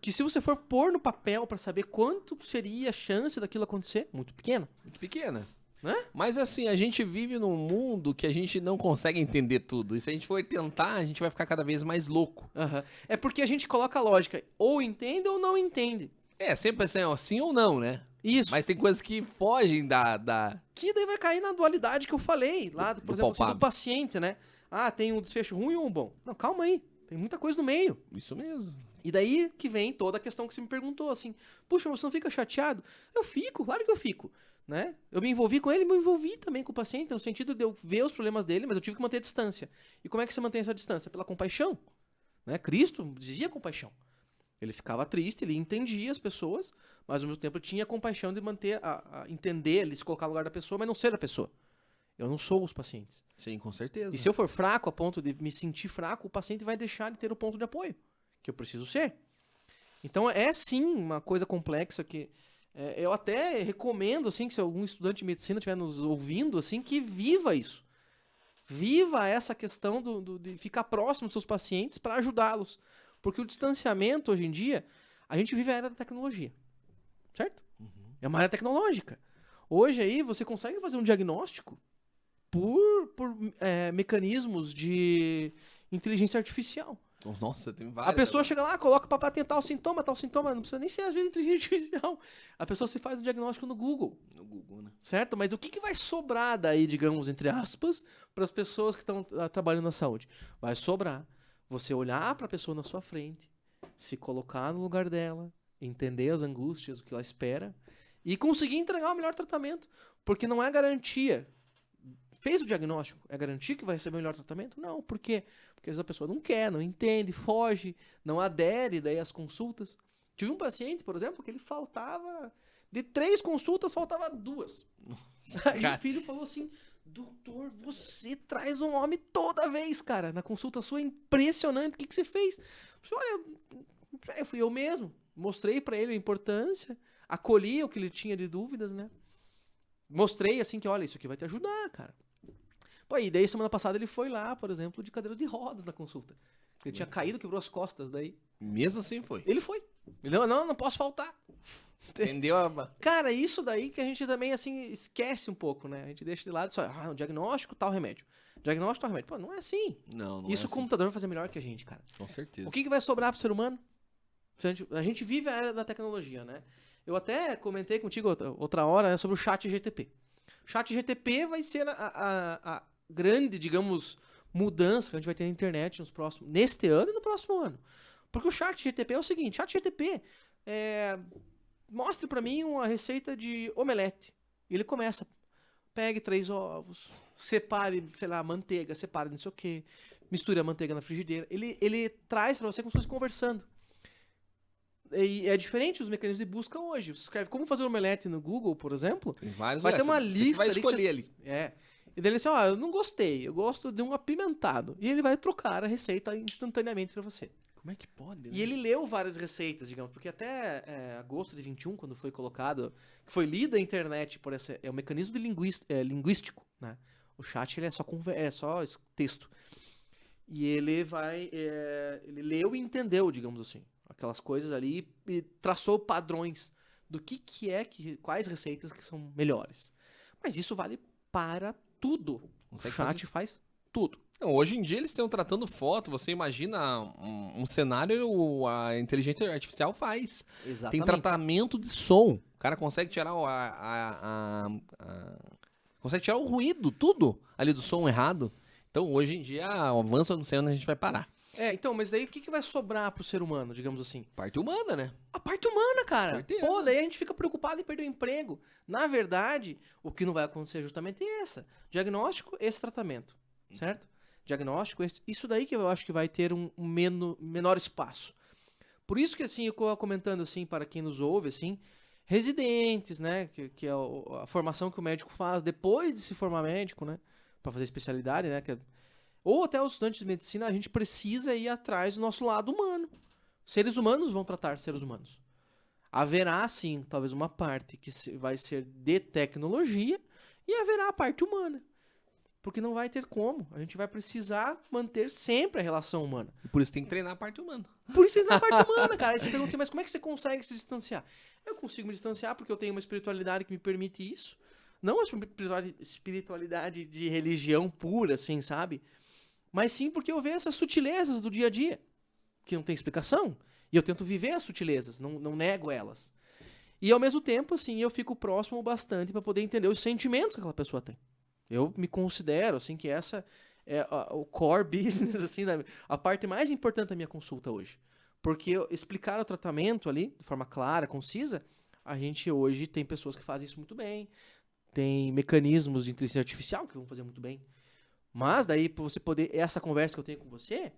Que se você for pôr no papel para saber quanto seria a chance daquilo acontecer, muito pequena. Muito pequena. Né? Mas assim, a gente vive num mundo que a gente não consegue entender tudo. E se a gente for tentar, a gente vai ficar cada vez mais louco. Uhum. É porque a gente coloca a lógica, ou entende ou não entende. Sempre assim, ó, sim ou não, né? Isso. Mas tem coisas que fogem da... Que daí vai cair na dualidade que eu falei, lá, por exemplo, assim, do paciente, né? Tem um desfecho ruim ou um bom. Não, calma aí. Tem muita coisa no meio. Isso mesmo. E daí que vem toda a questão que você me perguntou, assim, puxa, você não fica chateado? Eu fico, claro que eu fico, né? Eu me envolvi com ele, me envolvi também com o paciente, no sentido de eu ver os problemas dele, mas eu tive que manter a distância. E como é que você mantém essa distância? Pela compaixão, né? Cristo dizia compaixão. Ele ficava triste, ele entendia as pessoas, mas ao mesmo tempo ele tinha compaixão de manter, entender, ele se colocar no lugar da pessoa, mas não ser a pessoa. Eu não sou os pacientes. Sim, com certeza. E se eu for fraco a ponto de me sentir fraco, o paciente vai deixar de ter o ponto de apoio que eu preciso ser. Então é sim uma coisa complexa que eu até recomendo, assim, que se algum estudante de medicina estiver nos ouvindo, assim, que viva isso. Viva essa questão de ficar próximo dos seus pacientes para ajudá-los. Porque o distanciamento, hoje em dia, a gente vive a era da tecnologia. Certo? Uhum. É uma era tecnológica. Hoje aí você consegue fazer um diagnóstico por mecanismos de inteligência artificial. Nossa, tem várias. A pessoa chega lá, coloca para tentar tal sintoma, não precisa nem ser às vezes inteligência artificial. A pessoa se faz o diagnóstico no Google. No Google, né? Certo? Mas o que vai sobrar daí, digamos, entre aspas, para as pessoas que estão trabalhando na saúde? Vai sobrar você olhar para a pessoa na sua frente, se colocar no lugar dela, entender as angústias, o que ela espera e conseguir entregar o melhor tratamento. Porque não é garantia Fez o diagnóstico, é garantir que vai receber o melhor tratamento? Não, por quê? Porque às vezes a pessoa não quer, não entende, foge, não adere daí às consultas. Tive um paciente, por exemplo, que ele faltava, de 3 consultas, faltava 2. Aí o filho falou assim, doutor, você traz um homem toda vez, cara, na consulta sua, é impressionante, o que você fez? Eu falei, olha, fui eu mesmo, mostrei pra ele a importância, acolhi o que ele tinha de dúvidas, né? Mostrei assim que, olha, isso aqui vai te ajudar, cara. Pô, e daí semana passada ele foi lá, por exemplo, de cadeira de rodas na consulta. Ele tinha caído, quebrou as costas daí. Mesmo assim foi. Ele foi. Ele, não posso faltar. Entendeu? Cara, isso daí que a gente também, assim, esquece um pouco, né? A gente deixa de lado só, um diagnóstico, tal remédio. Diagnóstico, tal remédio. Pô, não é assim. Não Isso é o computador vai fazer melhor que a gente, cara. Com certeza. O que vai sobrar pro ser humano? A gente vive a era da tecnologia, né? Eu até comentei contigo outra hora, né, sobre o chat GTP. O chat GTP vai ser a grande, digamos, mudança que a gente vai ter na internet neste ano e no próximo ano. Porque o chat GTP é o seguinte, chat GTP mostre pra mim uma receita de omelete. E ele começa, pegue 3 ovos, separe, sei lá, manteiga, separe não sei o que, misture a manteiga na frigideira. Ele traz pra você como se fosse conversando. E é diferente os mecanismos de busca hoje. Você escreve como fazer um omelete no Google, por exemplo. Tem vários, vai ter uma lista. Vai escolher ali. E daí ele diz assim, eu não gostei, eu gosto de um apimentado. E ele vai trocar a receita instantaneamente pra você. Como é que pode, né? E ele leu várias receitas, digamos, porque até agosto de 21, quando foi colocado, que foi lida a internet por esse, o mecanismo de linguístico, né? O chat ele é só texto. E ele ele leu e entendeu, digamos assim, aquelas coisas ali e traçou padrões do quais receitas que são melhores. Mas isso vale para tudo. O chat faz tudo. Não, hoje em dia eles estão tratando foto, você imagina um cenário, a inteligência artificial faz. Exatamente. Tem tratamento de som. O cara consegue tirar consegue tirar o ruído, tudo ali do som errado. Então hoje em dia o avanço, eu não sei onde a gente vai parar. Então, mas daí o que vai sobrar pro ser humano, digamos assim? Parte humana, né? A parte humana, cara. Certeza. Pô, daí a gente fica preocupado em perder o emprego. Na verdade, o que não vai acontecer é justamente diagnóstico, esse tratamento, certo? Diagnóstico, isso daí que eu acho que vai ter um menor espaço. Por isso que, assim, eu comentando, assim, para quem nos ouve, assim, residentes, né, que é a formação que o médico faz depois de se formar médico, né, para fazer especialidade, né, ou até os estudantes de medicina, a gente precisa ir atrás do nosso lado humano. Seres humanos vão tratar seres humanos. Haverá, sim, talvez uma parte que vai ser de tecnologia e haverá a parte humana. Porque não vai ter como. A gente vai precisar manter sempre a relação humana. E por isso tem que treinar a parte humana. Por isso tem que treinar a parte humana, cara. Aí você pergunta assim, mas como é que você consegue se distanciar? Eu consigo me distanciar porque eu tenho uma espiritualidade que me permite isso. Não uma espiritualidade de religião pura, assim, sabe? Mas sim porque eu vejo essas sutilezas do dia a dia, que não tem explicação. E eu tento viver as sutilezas, não nego elas. E ao mesmo tempo, assim, eu fico próximo bastante para poder entender os sentimentos que aquela pessoa tem. Eu me considero, assim, que essa é o core business, assim, a parte mais importante da minha consulta hoje. Porque explicar o tratamento ali, de forma clara, concisa, a gente hoje tem pessoas que fazem isso muito bem, tem mecanismos de inteligência artificial que vão fazer muito bem. Mas daí, para você poder, essa conversa que eu tenho com você,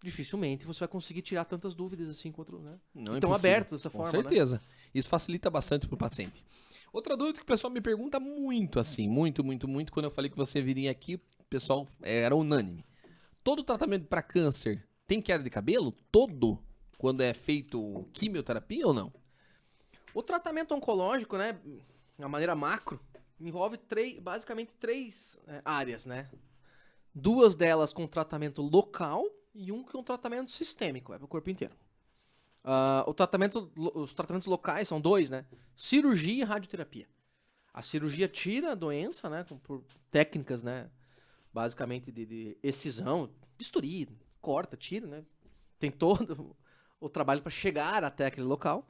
dificilmente você vai conseguir tirar tantas dúvidas assim quanto, né? Não tão aberto dessa forma, com certeza. Né? Isso facilita bastante pro paciente. Outra dúvida que o pessoal me pergunta muito, assim, muito, quando eu falei que você viria aqui, o pessoal era unânime. Todo tratamento para câncer tem queda de cabelo? Todo? Quando é feito quimioterapia ou não? O tratamento oncológico, né, de uma maneira macro, envolve basicamente três áreas, né? 2 delas com tratamento local e um com tratamento sistêmico, para o corpo inteiro. Os tratamentos locais são 2, né? Cirurgia e radioterapia. A cirurgia tira a doença, né? Por técnicas, né? Basicamente de excisão, bisturi, corta, tira, né? Tem todo o trabalho para chegar até aquele local.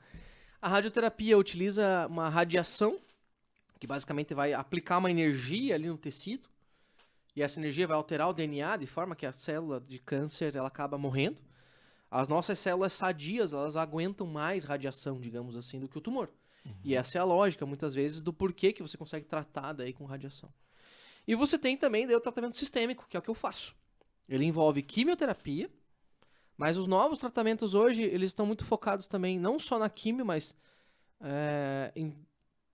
A radioterapia utiliza uma radiação que basicamente vai aplicar uma energia ali no tecido e essa energia vai alterar o DNA de forma que a célula de câncer ela acaba morrendo. As nossas células sadias, elas aguentam mais radiação, digamos assim, do que o tumor. Uhum. E essa é a lógica, muitas vezes, do porquê que você consegue tratar daí com radiação. E você tem também daí, o tratamento sistêmico, que é o que eu faço. Ele envolve quimioterapia, mas os novos tratamentos hoje, eles estão muito focados também, não só na quimio, mas em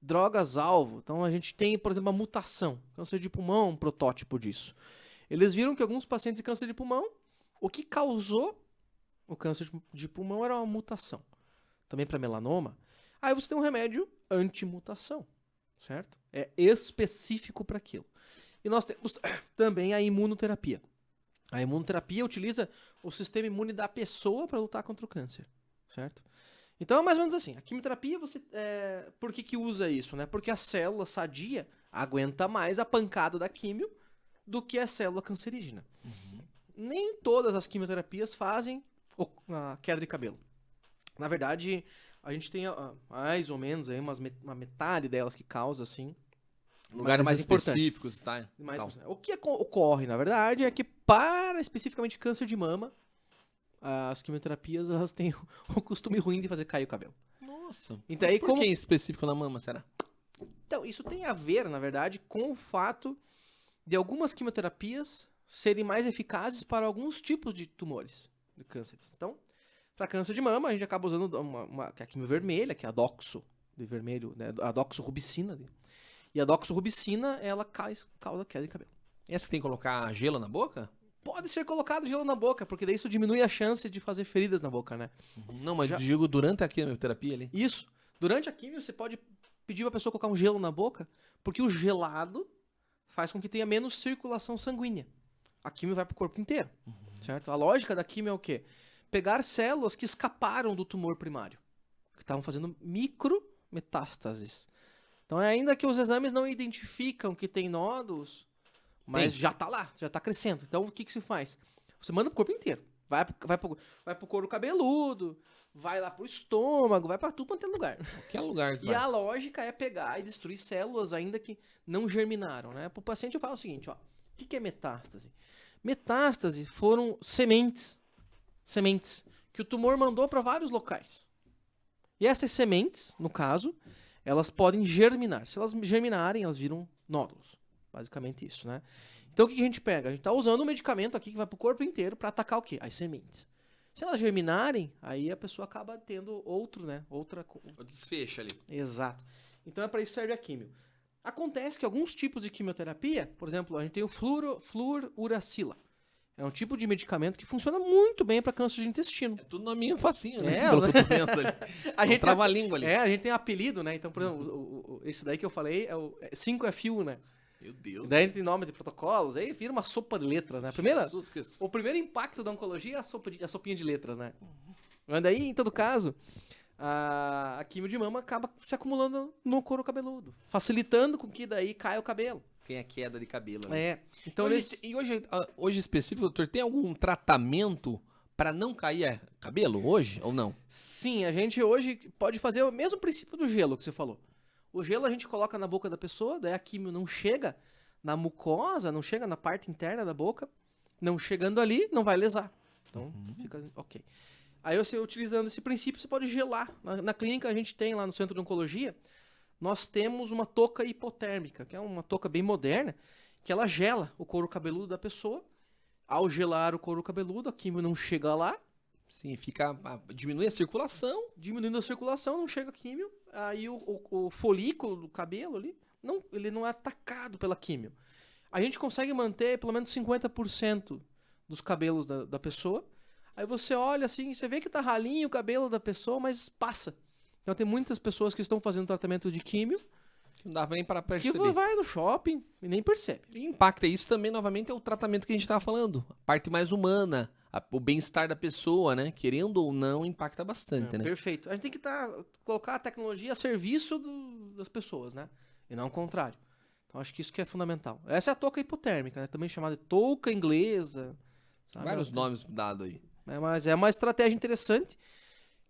drogas-alvo. Então a gente tem, por exemplo, a mutação. Câncer de pulmão é um protótipo disso. Eles viram que alguns pacientes de câncer de pulmão, o que causou o câncer de pulmão era uma mutação. Também para melanoma. Aí você tem um remédio anti-mutação, certo? É específico para aquilo. E nós temos também a imunoterapia. A imunoterapia utiliza o sistema imune da pessoa para lutar contra o câncer, certo? Então é mais ou menos assim. A quimioterapia, por que usa isso, né? Porque a célula sadia aguenta mais a pancada da quimio do que a célula cancerígena. Nem todas as quimioterapias fazem a queda de cabelo. Na verdade, a gente tem mais ou menos aí uma metade delas que causa, assim, lugares mais específicos, tá? O que ocorre, na verdade, é que para especificamente câncer de mama, as quimioterapias elas têm o costume ruim de fazer cair o cabelo. Nossa. Então, aí, Por que específico na mama, será? Então, isso tem a ver, na verdade, com o fato de algumas quimioterapias serem mais eficazes para alguns tipos de tumores, de cânceres. Então, para câncer de mama, a gente acaba usando que é a quimio vermelha, que é a doxo, de vermelho, né, a doxorubicina. E a doxorubicina, ela causa queda de cabelo. Essa que tem que colocar gelo na boca? Pode ser colocado gelo na boca, porque daí isso diminui a chance de fazer feridas na boca, né? Não, mas digo durante a quimioterapia ali. Isso. Durante a quimio, você pode pedir pra pessoa colocar um gelo na boca, porque o gelado faz com que tenha menos circulação sanguínea. A quimio vai pro corpo inteiro, certo? A lógica da quimio é o quê? Pegar células que escaparam do tumor primário, que estavam fazendo micrometástases. Então, ainda que os exames não identificam que tem nódulos, mas já tá lá, já tá crescendo. Então, o que se faz? Você manda pro corpo inteiro. Vai pro couro cabeludo, vai lá pro estômago, vai pra tudo quanto é lugar. Qualquer lugar que E a lógica é pegar e destruir células ainda que não germinaram, né? Pro paciente eu falo o seguinte, ó. O que é metástase? Metástase foram sementes que o tumor mandou para vários locais. E essas sementes, no caso, elas podem germinar. Se elas germinarem, elas viram nódulos. Basicamente isso, né? Então o que a gente pega? A gente está usando um medicamento aqui que vai para o corpo inteiro para atacar o quê? As sementes. Se elas germinarem, aí a pessoa acaba tendo outro, né? O desfecho ali. Exato. Então é para isso que serve a químio. Acontece que alguns tipos de quimioterapia, por exemplo, a gente tem o fluoruracila. É um tipo de medicamento que funciona muito bem para câncer de intestino. É tudo nominho facinho, né? É, Pelo que eu tô vendo ali. A gente trava a língua ali. a gente tem apelido, né? Então, por exemplo, esse daí que eu falei é o 5FU, né? Meu Deus. Daí a gente tem nomes de protocolos, aí vira uma sopa de letras, né? Jesus, O primeiro impacto da oncologia é a sopinha de letras, né? Mas daí, em todo caso, a quimio de mama acaba se acumulando no couro cabeludo, facilitando com que daí caia o cabelo. Tem a queda de cabelo, né? É. Então, hoje específico, doutor, tem algum tratamento para não cair cabelo hoje ou não? Sim, a gente hoje pode fazer o mesmo princípio do gelo que você falou. O gelo a gente coloca na boca da pessoa, daí a quimio não chega na mucosa, não chega na parte interna da boca, não chegando ali, não vai lesar. Então, fica ok. Aí você, utilizando esse princípio, você pode gelar. Na clínica a gente tem lá no Centro de Oncologia, nós temos uma touca hipotérmica, que é uma touca bem moderna, que ela gela o couro cabeludo da pessoa. Ao gelar o couro cabeludo, a quimio não chega lá. Sim, diminui a circulação. Diminuindo a circulação, não chega a quimio. Aí o folículo do cabelo ali, ele não é atacado pela quimio. A gente consegue manter pelo menos 50% dos cabelos da pessoa. Aí você olha assim, você vê que tá ralinho o cabelo da pessoa, mas passa. Então tem muitas pessoas que estão fazendo tratamento de químio que não dá nem para perceber. Que vai no shopping e nem percebe. E impacta isso também, novamente, é o tratamento que a gente estava falando. A parte mais humana, o bem-estar da pessoa, né? Querendo ou não, impacta bastante, né? Perfeito. A gente tem que colocar a tecnologia a serviço das pessoas, né? E não o contrário. Então acho que isso que é fundamental. Essa é a touca hipotérmica, né? Também chamada de touca inglesa. Sabe? Vários nomes dados aí. Mas é uma estratégia interessante.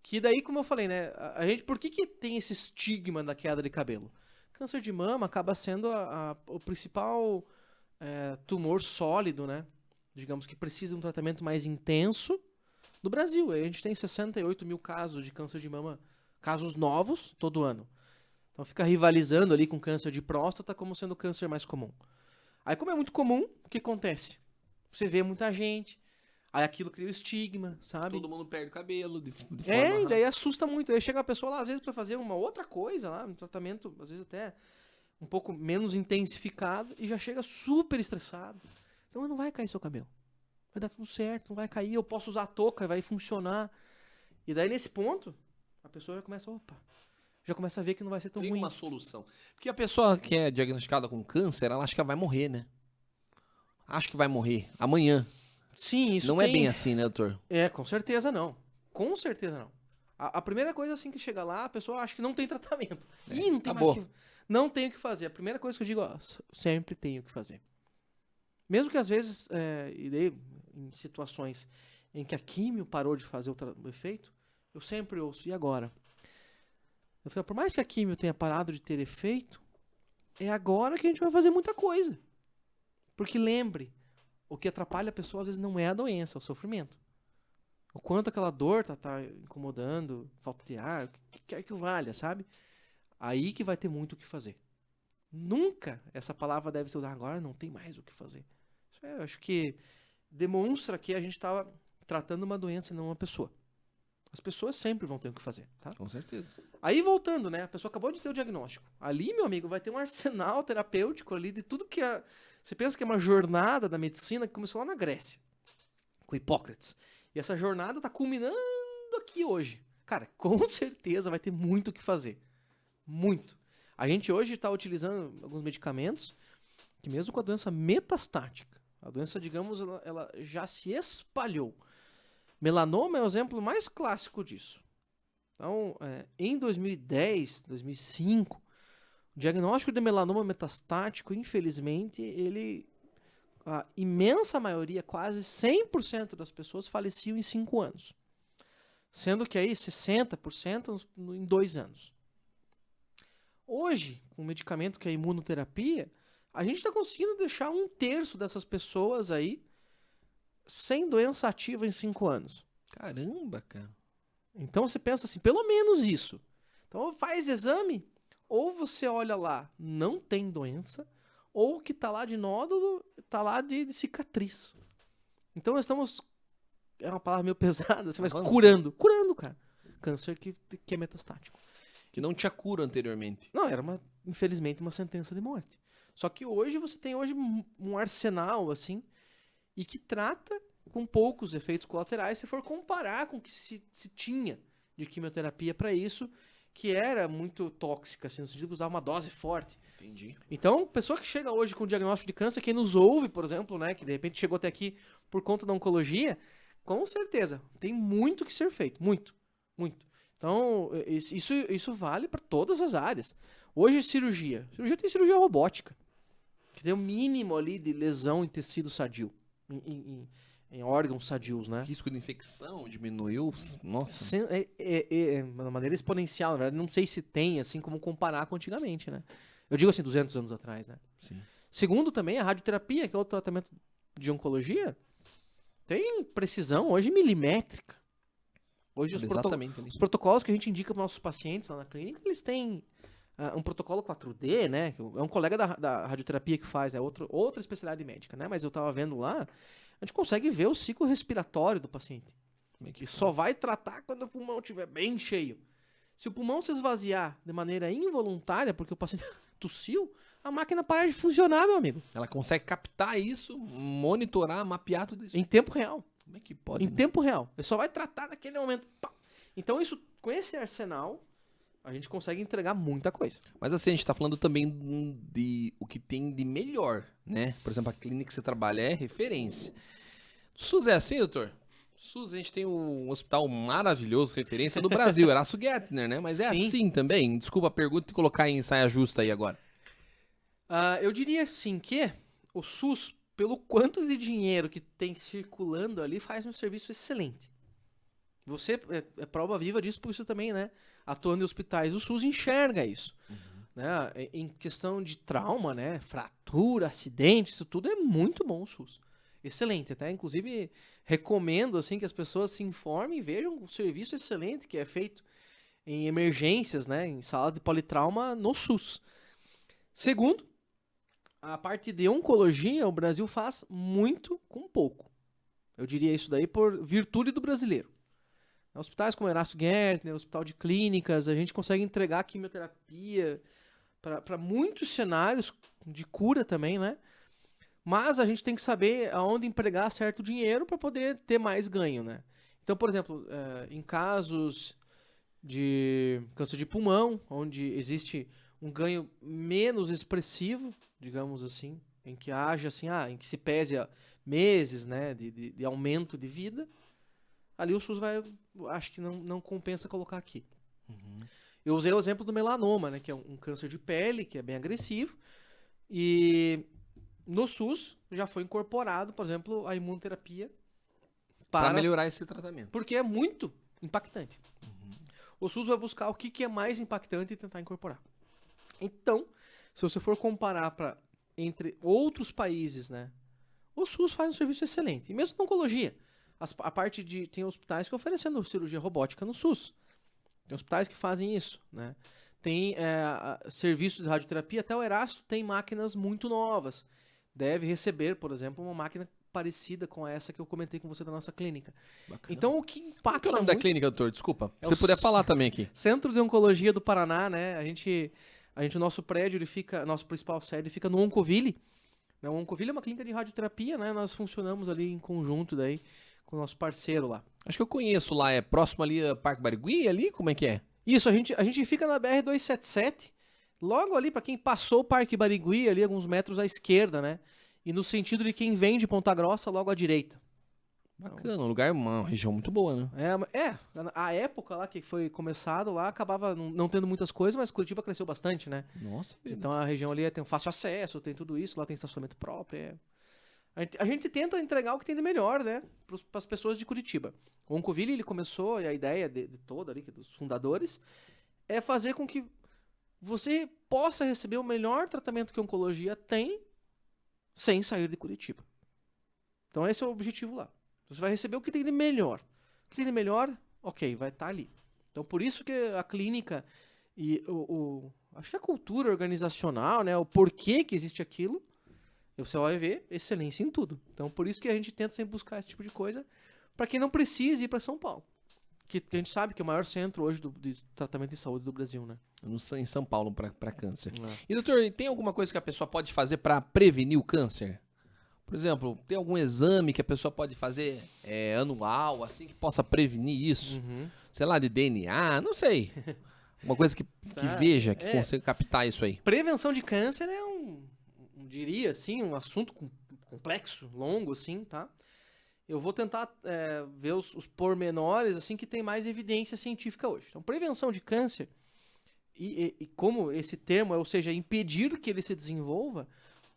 Que daí, como eu falei, né? A gente, por que tem esse estigma da queda de cabelo? Câncer de mama acaba sendo o principal tumor sólido, né? Digamos que precisa de um tratamento mais intenso no Brasil. A gente tem 68 mil casos de câncer de mama, casos novos, todo ano. Então fica rivalizando ali com câncer de próstata como sendo o câncer mais comum. Aí, como é muito comum, o que acontece? Você vê muita gente, aí aquilo cria o estigma, sabe? Todo mundo perde o cabelo de forma E daí assusta muito. Aí chega a pessoa lá, às vezes, pra fazer uma outra coisa lá, um tratamento, às vezes até um pouco menos intensificado, e já chega super estressado. Então não vai cair seu cabelo. Vai dar tudo certo, não vai cair, eu posso usar a touca, vai funcionar. E daí, nesse ponto, a pessoa já começa, já começa a ver que não vai ser tão Tem ruim. uma solução. Porque a pessoa que é diagnosticada com câncer, ela acha que ela vai morrer, né? Acha que vai morrer amanhã. Sim, isso Não tem... é bem assim, né, doutor? Com certeza não. Com certeza não. A primeira coisa, assim, que chega lá, a pessoa acha que não tem tratamento. Ih, não tem acabou. mais não tem o que fazer. A primeira coisa que eu digo, sempre tenho o que fazer. Mesmo que às vezes, e daí, em situações em que a químio parou de fazer o efeito, eu sempre ouço, e agora? Eu falo, por mais que a químio tenha parado de ter efeito, é agora que a gente vai fazer muita coisa. Porque lembre, o que atrapalha a pessoa às vezes não é a doença, é o sofrimento. O quanto aquela dor tá incomodando, falta de ar, o que quer que valha, sabe? Aí que vai ter muito o que fazer. Nunca essa palavra deve ser usada, agora não tem mais o que fazer. Isso eu acho que demonstra que a gente estava tratando uma doença e não uma pessoa. As pessoas sempre vão ter o que fazer, tá? Com certeza. Aí voltando, né? A pessoa acabou de ter o diagnóstico. Ali, meu amigo, vai ter um arsenal terapêutico ali de tudo que você pensa que é uma jornada da medicina que começou lá na Grécia, com Hipócrates. E essa jornada tá culminando aqui hoje. Cara, com certeza vai ter muito o que fazer. Muito. A gente hoje está utilizando alguns medicamentos que mesmo com a doença metastática, a doença, digamos, ela já se espalhou. Melanoma é o exemplo mais clássico disso. Então, em 2010, 2005, o diagnóstico de melanoma metastático, infelizmente, a imensa maioria, quase 100% das pessoas faleciam em 5 anos. Sendo que aí 60% em 2 anos. Hoje, com o medicamento que é a imunoterapia, a gente está conseguindo deixar 1/3 dessas pessoas aí sem doença ativa em 5 anos. Caramba, cara. Então você pensa assim, pelo menos isso. Então faz exame, ou você olha lá, não tem doença, ou o que tá lá de nódulo, tá lá de cicatriz. Então nós estamos, é uma palavra meio pesada, assim, mas curando, cara. Câncer que é metastático. Que não tinha cura anteriormente. Não, era infelizmente uma sentença de morte. Só que hoje você tem um arsenal, assim, e que trata com poucos efeitos colaterais, se for comparar com o que se tinha de quimioterapia para isso, que era muito tóxica, assim, no sentido de usar uma dose forte. Entendi. Então, pessoa que chega hoje com diagnóstico de câncer, quem nos ouve, por exemplo, né, que de repente chegou até aqui por conta da oncologia, com certeza, tem muito que ser feito, muito, muito. Então, isso vale para todas as áreas. Hoje, cirurgia tem cirurgia robótica, que tem o mínimo ali de lesão em tecido sadio, em órgãos sadios, né? O risco de infecção diminuiu, nossa. De uma maneira exponencial, na verdade, não sei se tem, assim, como comparar com antigamente, né? Eu digo assim, 200 anos atrás, né? Sim. Segundo também, a radioterapia, que é outro tratamento de oncologia, tem precisão hoje milimétrica. Hoje os protocolos que a gente indica para nossos pacientes lá na clínica, eles têm um protocolo 4D, né? É um colega da radioterapia que faz, é outra especialidade médica, né? Mas eu tava vendo lá, a gente consegue ver o ciclo respiratório do paciente. E só vai tratar quando o pulmão estiver bem cheio. Se o pulmão se esvaziar de maneira involuntária, porque o paciente tossiu, a máquina para de funcionar, meu amigo. Ela consegue captar isso, monitorar, mapear tudo isso. Em tempo real. Como é que pode? Em tempo real. Ele só vai tratar naquele momento. Pá. Então, com esse arsenal, a gente consegue entregar muita coisa. Mas assim, a gente tá falando também de o que tem de melhor, né? Por exemplo, a clínica que você trabalha é referência. O SUS é assim, doutor? O SUS, a gente tem um hospital maravilhoso, referência do Brasil, Erasto Gettner, né? Mas é Sim. assim também? Desculpa a pergunta e colocar em saia justa aí agora. Eu diria assim que o SUS, pelo quanto de dinheiro que tem circulando ali, faz um serviço excelente. Você é prova viva disso, por isso também, né? Atuando em hospitais, o SUS enxerga isso. Né? Em questão de trauma, né? Fratura, acidente, isso tudo é muito bom o SUS. Excelente. Até, inclusive, recomendo assim, que as pessoas se informem e vejam o serviço excelente que é feito em emergências, né? Em sala de politrauma no SUS. Segundo, a parte de oncologia, o Brasil faz muito com pouco. Eu diria isso daí por virtude do brasileiro. Hospitais como Erasto Gertner, hospital de clínicas, a gente consegue entregar quimioterapia para muitos cenários de cura também, né? Mas a gente tem que saber aonde empregar certo dinheiro para poder ter mais ganho, né? Então, por exemplo, em casos de câncer de pulmão, onde existe um ganho menos expressivo, digamos assim, em que haja assim, em que se pese meses, né, de aumento de vida, ali o SUS acho que não compensa colocar aqui. Eu usei o exemplo do melanoma, né, que é um câncer de pele, que é bem agressivo, e no SUS já foi incorporado, por exemplo, a imunoterapia para melhorar esse tratamento. Porque é muito impactante. O SUS vai buscar o que é mais impactante e tentar incorporar. Então, se você for comparar entre outros países, né, o SUS faz um serviço excelente. E mesmo na oncologia, a parte tem hospitais que oferecendo cirurgia robótica no SUS. Tem hospitais que fazem isso, né? Tem serviços de radioterapia, até o Erasto tem máquinas muito novas. Deve receber, por exemplo, uma máquina parecida com essa que eu comentei com você da nossa clínica. Bacana. Então, o que impacta. Qual é o nome da clínica, doutor? Desculpa. Se você puder falar também aqui. Centro de Oncologia do Paraná, né? O nosso prédio, nosso principal sede fica no Oncoville. O Oncoville é uma clínica de radioterapia, né? Nós funcionamos ali em conjunto daí com o nosso parceiro lá. Acho que eu conheço lá, é próximo ali a Parque Barigui, ali? Como é que é? Isso, a gente fica na BR-277, logo ali para quem passou o Parque Barigui, ali alguns metros à esquerda, né? E no sentido de quem vem de Ponta Grossa, logo à direita. Bacana, um lugar, uma região muito boa, né? A época lá que foi começado lá, acabava não tendo muitas coisas, mas Curitiba cresceu bastante, né? Nossa. Então a região ali tem um fácil acesso, tem tudo isso, lá tem estacionamento próprio. A gente tenta entregar o que tem de melhor, né? Para as pessoas de Curitiba. O Oncoville, ele começou, e a ideia de toda ali, dos fundadores, é fazer com que você possa receber o melhor tratamento que a oncologia tem sem sair de Curitiba. Então esse é o objetivo lá. Você vai receber o que tem de melhor. O que tem de melhor, ok, vai estar ali. Então por isso que a clínica e acho que a cultura organizacional, né, o porquê que existe aquilo, você vai ver excelência em tudo. Então por isso que a gente tenta sempre buscar esse tipo de coisa para quem não precise ir para São Paulo. Que a gente sabe que é o maior centro hoje de tratamento de saúde do Brasil, né? Em São Paulo para câncer. E doutor, tem alguma coisa que a pessoa pode fazer para prevenir o câncer? Por exemplo, tem algum exame que a pessoa pode fazer anual, assim, que possa prevenir isso? Sei lá, de DNA, não sei. Uma coisa que veja, que consiga captar isso aí. Prevenção de câncer é diria assim, um assunto complexo, longo, assim, tá? Eu vou tentar ver os pormenores, assim, que tem mais evidência científica hoje. Então, prevenção de câncer, e como esse termo, ou seja, impedir que ele se desenvolva,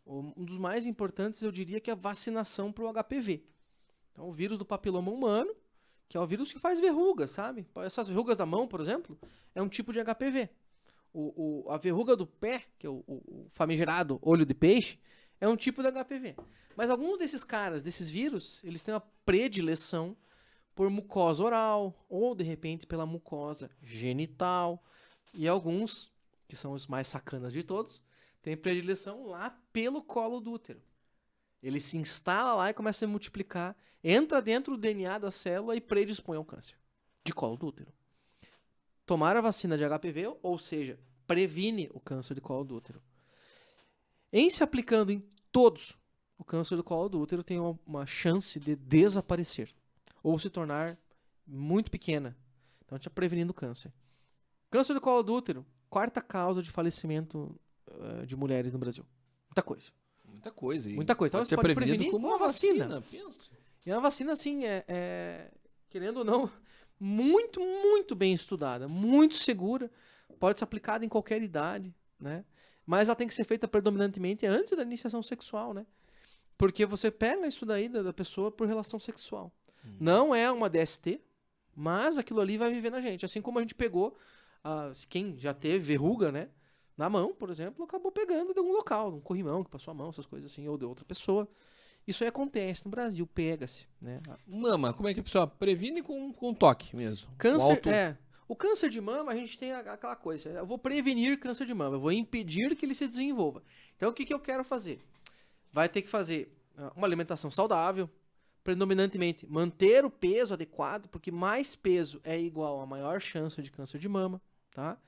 um dos mais importantes, eu diria, que é a vacinação para o HPV. Então, o vírus do papiloma humano, que é o vírus que faz verrugas, sabe? Essas verrugas da mão, por exemplo, é um tipo de HPV. A verruga do pé, que é o famigerado olho de peixe, é um tipo de HPV. Mas alguns desses vírus, eles têm uma predileção por mucosa oral, ou de repente pela mucosa genital. E alguns, que são os mais sacanas de todos, têm predileção lá pelo colo do útero. Ele se instala lá e começa a multiplicar, entra dentro do DNA da célula e predispõe ao câncer de colo do útero. Tomar a vacina de HPV, ou seja, previne o câncer de colo do útero. Em se aplicando em todos, o câncer do colo do útero tem uma chance de desaparecer ou se tornar muito pequena. Então, a gente está prevenindo o câncer. Câncer do colo do útero, 4ª causa de falecimento de mulheres no Brasil. Muita coisa. Muita coisa. Muita coisa. Então, você pode prevenir com uma vacina. Pensa. E a vacina, assim, querendo ou não, muito, muito bem estudada, muito segura, pode ser aplicada em qualquer idade, né? Mas ela tem que ser feita predominantemente antes da iniciação sexual, né? Porque você pega isso daí da pessoa por relação sexual. Não é uma DST, mas aquilo ali vai viver na gente. Assim como a gente pegou, quem já teve verruga, né? Na mão, por exemplo, acabou pegando de algum local, um corrimão que passou a mão, essas coisas assim, ou de outra pessoa. Isso aí acontece no Brasil, pega-se, né? Mama, como é que a pessoa previne com toque mesmo? Câncer, O câncer de mama, a gente tem aquela coisa, eu vou prevenir câncer de mama, eu vou impedir que ele se desenvolva. Então, o que eu quero fazer? Vai ter que fazer uma alimentação saudável, predominantemente manter o peso adequado, porque mais peso é igual a maior chance de câncer de mama, tá?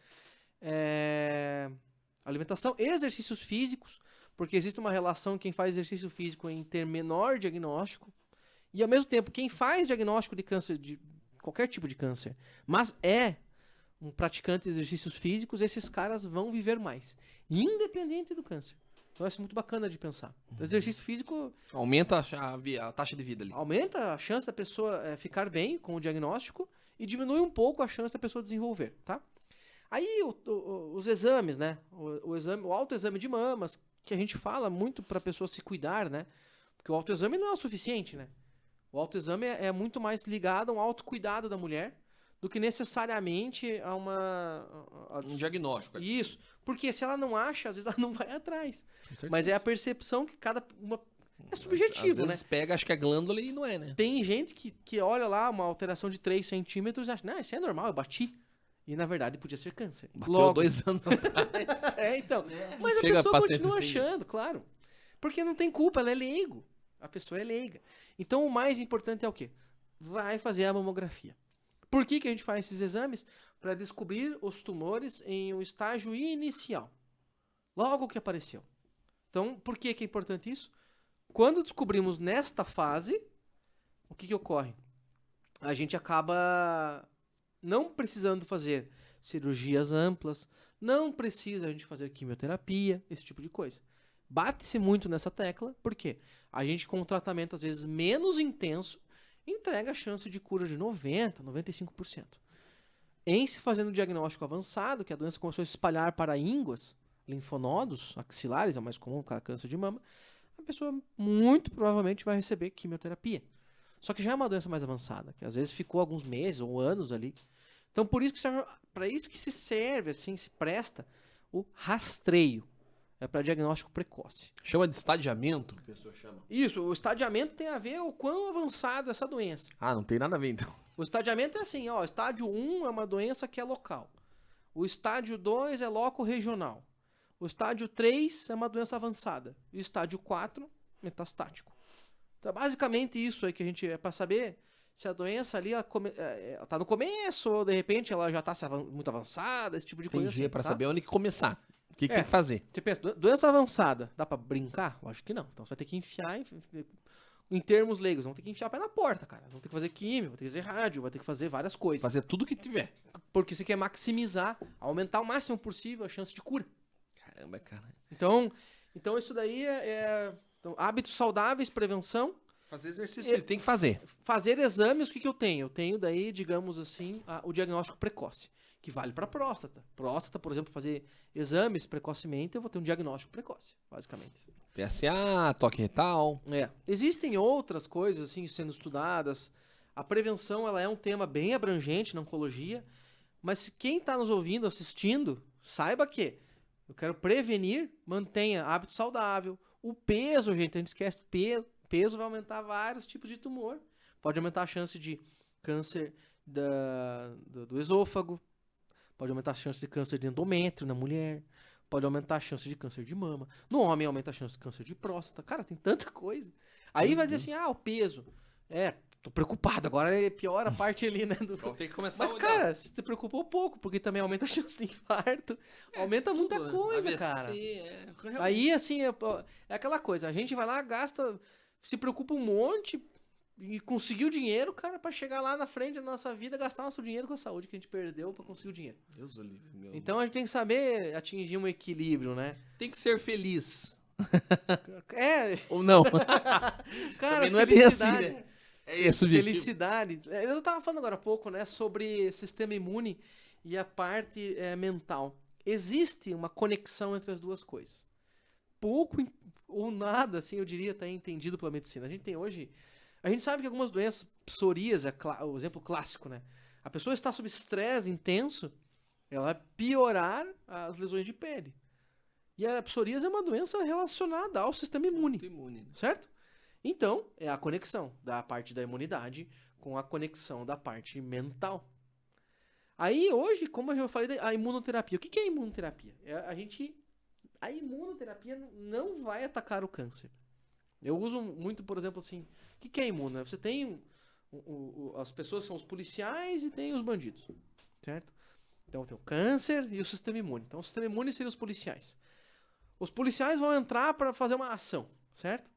Alimentação, exercícios físicos, porque existe uma relação quem faz exercício físico em ter menor diagnóstico, e ao mesmo tempo, quem faz diagnóstico de câncer, de qualquer tipo de câncer, mas é um praticante de exercícios físicos, esses caras vão viver mais, independente do câncer. Então isso é muito bacana de pensar. O exercício físico Aumenta a taxa de vida ali. aumenta a chance da pessoa ficar bem com o diagnóstico e diminui um pouco a chance da pessoa desenvolver, tá? Aí os exames, né? O autoexame de mamas, que a gente fala muito para a pessoa se cuidar, né? Porque o autoexame não é o suficiente, né? O autoexame é muito mais ligado a um autocuidado da mulher do que necessariamente a Um diagnóstico ali. Isso. Porque se ela não acha, às vezes ela não vai atrás. Mas é a percepção que cada uma... É subjetivo, Às vezes pega, acho que é glândula e não é, né? Tem gente que olha lá uma alteração de 3 centímetros e acha, não, isso é normal, eu bati. E na verdade podia ser câncer. Bateu 2 anos atrás. Então. Mas a Chega pessoa paciente continua assim. achando, claro. Porque não tem culpa, ela é leigo. A pessoa é leiga. Então o mais importante é o quê? Vai fazer a mamografia. Por que a gente faz esses exames? Para descobrir os tumores em um estágio inicial. Logo que apareceu. Então, por que é importante isso? Quando descobrimos nesta fase, o que ocorre? A gente acaba não precisando fazer cirurgias amplas, não precisa a gente fazer quimioterapia, esse tipo de coisa. Bate-se muito nessa tecla, porque a gente com um tratamento às vezes menos intenso, entrega a chance de cura de 90%, 95%. Em se fazendo um diagnóstico avançado, que a doença começou a se espalhar para ínguas, linfonodos axilares, é o mais comum, cara, câncer de mama, a pessoa muito provavelmente vai receber quimioterapia. Só que já é uma doença mais avançada, que às vezes ficou alguns meses ou anos ali. Então, por isso que para isso que se serve, assim, se presta o rastreio. É para diagnóstico precoce. Chama de estadiamento, a pessoa chama. Isso, o estadiamento tem a ver o quão avançada é essa doença. Ah, não tem nada a ver então. O estadiamento é assim, ó, estádio 1 é uma doença que é local. O estádio 2 é loco-regional. O estádio 3 é uma doença avançada. E o estádio 4, metastático. Então, basicamente isso aí que a gente é para saber se a doença ali tá no começo ou de repente ela já tá muito avançada, esse tipo de coisa. Entendi, assim, pra tá? saber onde que começar. O que tem que fazer? Você pensa, doença avançada, dá pra brincar? Lógico que não. Então você vai ter que enfiar, em termos leigos, vão ter que enfiar o pé na porta, cara. Vão ter que fazer química, vai ter que fazer rádio, vai ter que fazer várias coisas. Fazer tudo que tiver. Porque você quer maximizar, aumentar o máximo possível a chance de cura. Caramba, cara. Então isso daí então, hábitos saudáveis, prevenção. Fazer exercício, tem que fazer. Fazer exames, o que eu tenho? Eu tenho daí, digamos assim, o diagnóstico precoce, que vale para próstata. Próstata, por exemplo, fazer exames precocemente, eu vou ter um diagnóstico precoce, basicamente. PSA, toque retal. Existem outras coisas assim sendo estudadas. A prevenção ela é um tema bem abrangente na oncologia, mas quem está nos ouvindo, assistindo, saiba que eu quero prevenir, mantenha hábito saudável. O peso, gente, a gente esquece peso. Peso vai aumentar vários tipos de tumor. Pode aumentar a chance de câncer do esôfago. Pode aumentar a chance de câncer de endométrio na mulher. Pode aumentar a chance de câncer de mama. No homem aumenta a chance de câncer de próstata. Cara, tem tanta coisa. Aí vai dizer assim, o peso. Tô preocupado. Agora piora a parte ali, né? Então tem que começar Mas, a olhar. cara, se te preocupou pouco, porque também aumenta a chance de infarto. Aumenta muita Tudo, né? coisa, AVC, cara. realmente. Aí, assim, é aquela coisa. A gente vai lá, gasta, se preocupa um monte e conseguiu dinheiro, cara, pra chegar lá na frente da nossa vida, gastar nosso dinheiro com a saúde que a gente perdeu pra conseguir o dinheiro. Deus o livre, meu. Então a gente tem que saber atingir um equilíbrio, né? Tem que ser feliz. Ou não. Cara, Também não é bem assim, felicidade. né? É isso, gente. Felicidade. Eu tava falando agora há pouco, né, sobre sistema imune e a parte mental. Existe uma conexão entre as duas coisas. Pouco ou nada, assim, eu diria, tá entendido pela medicina. A gente tem hoje... A gente sabe que algumas doenças, psoríase é o exemplo clássico, né? A pessoa está sob estresse intenso, ela vai piorar as lesões de pele. E a psoríase é uma doença relacionada ao sistema imune, certo? Então, é a conexão da parte da imunidade com a conexão da parte mental. Aí, hoje, como eu falei, a imunoterapia. O que é a imunoterapia? A imunoterapia não vai atacar o câncer. Eu uso muito, por exemplo, assim, o que é imuno? Você tem as pessoas são os policiais e tem os bandidos, certo? Então tem o câncer e o sistema imune. Então o sistema imune seria os policiais. Os policiais vão entrar para fazer uma ação, certo?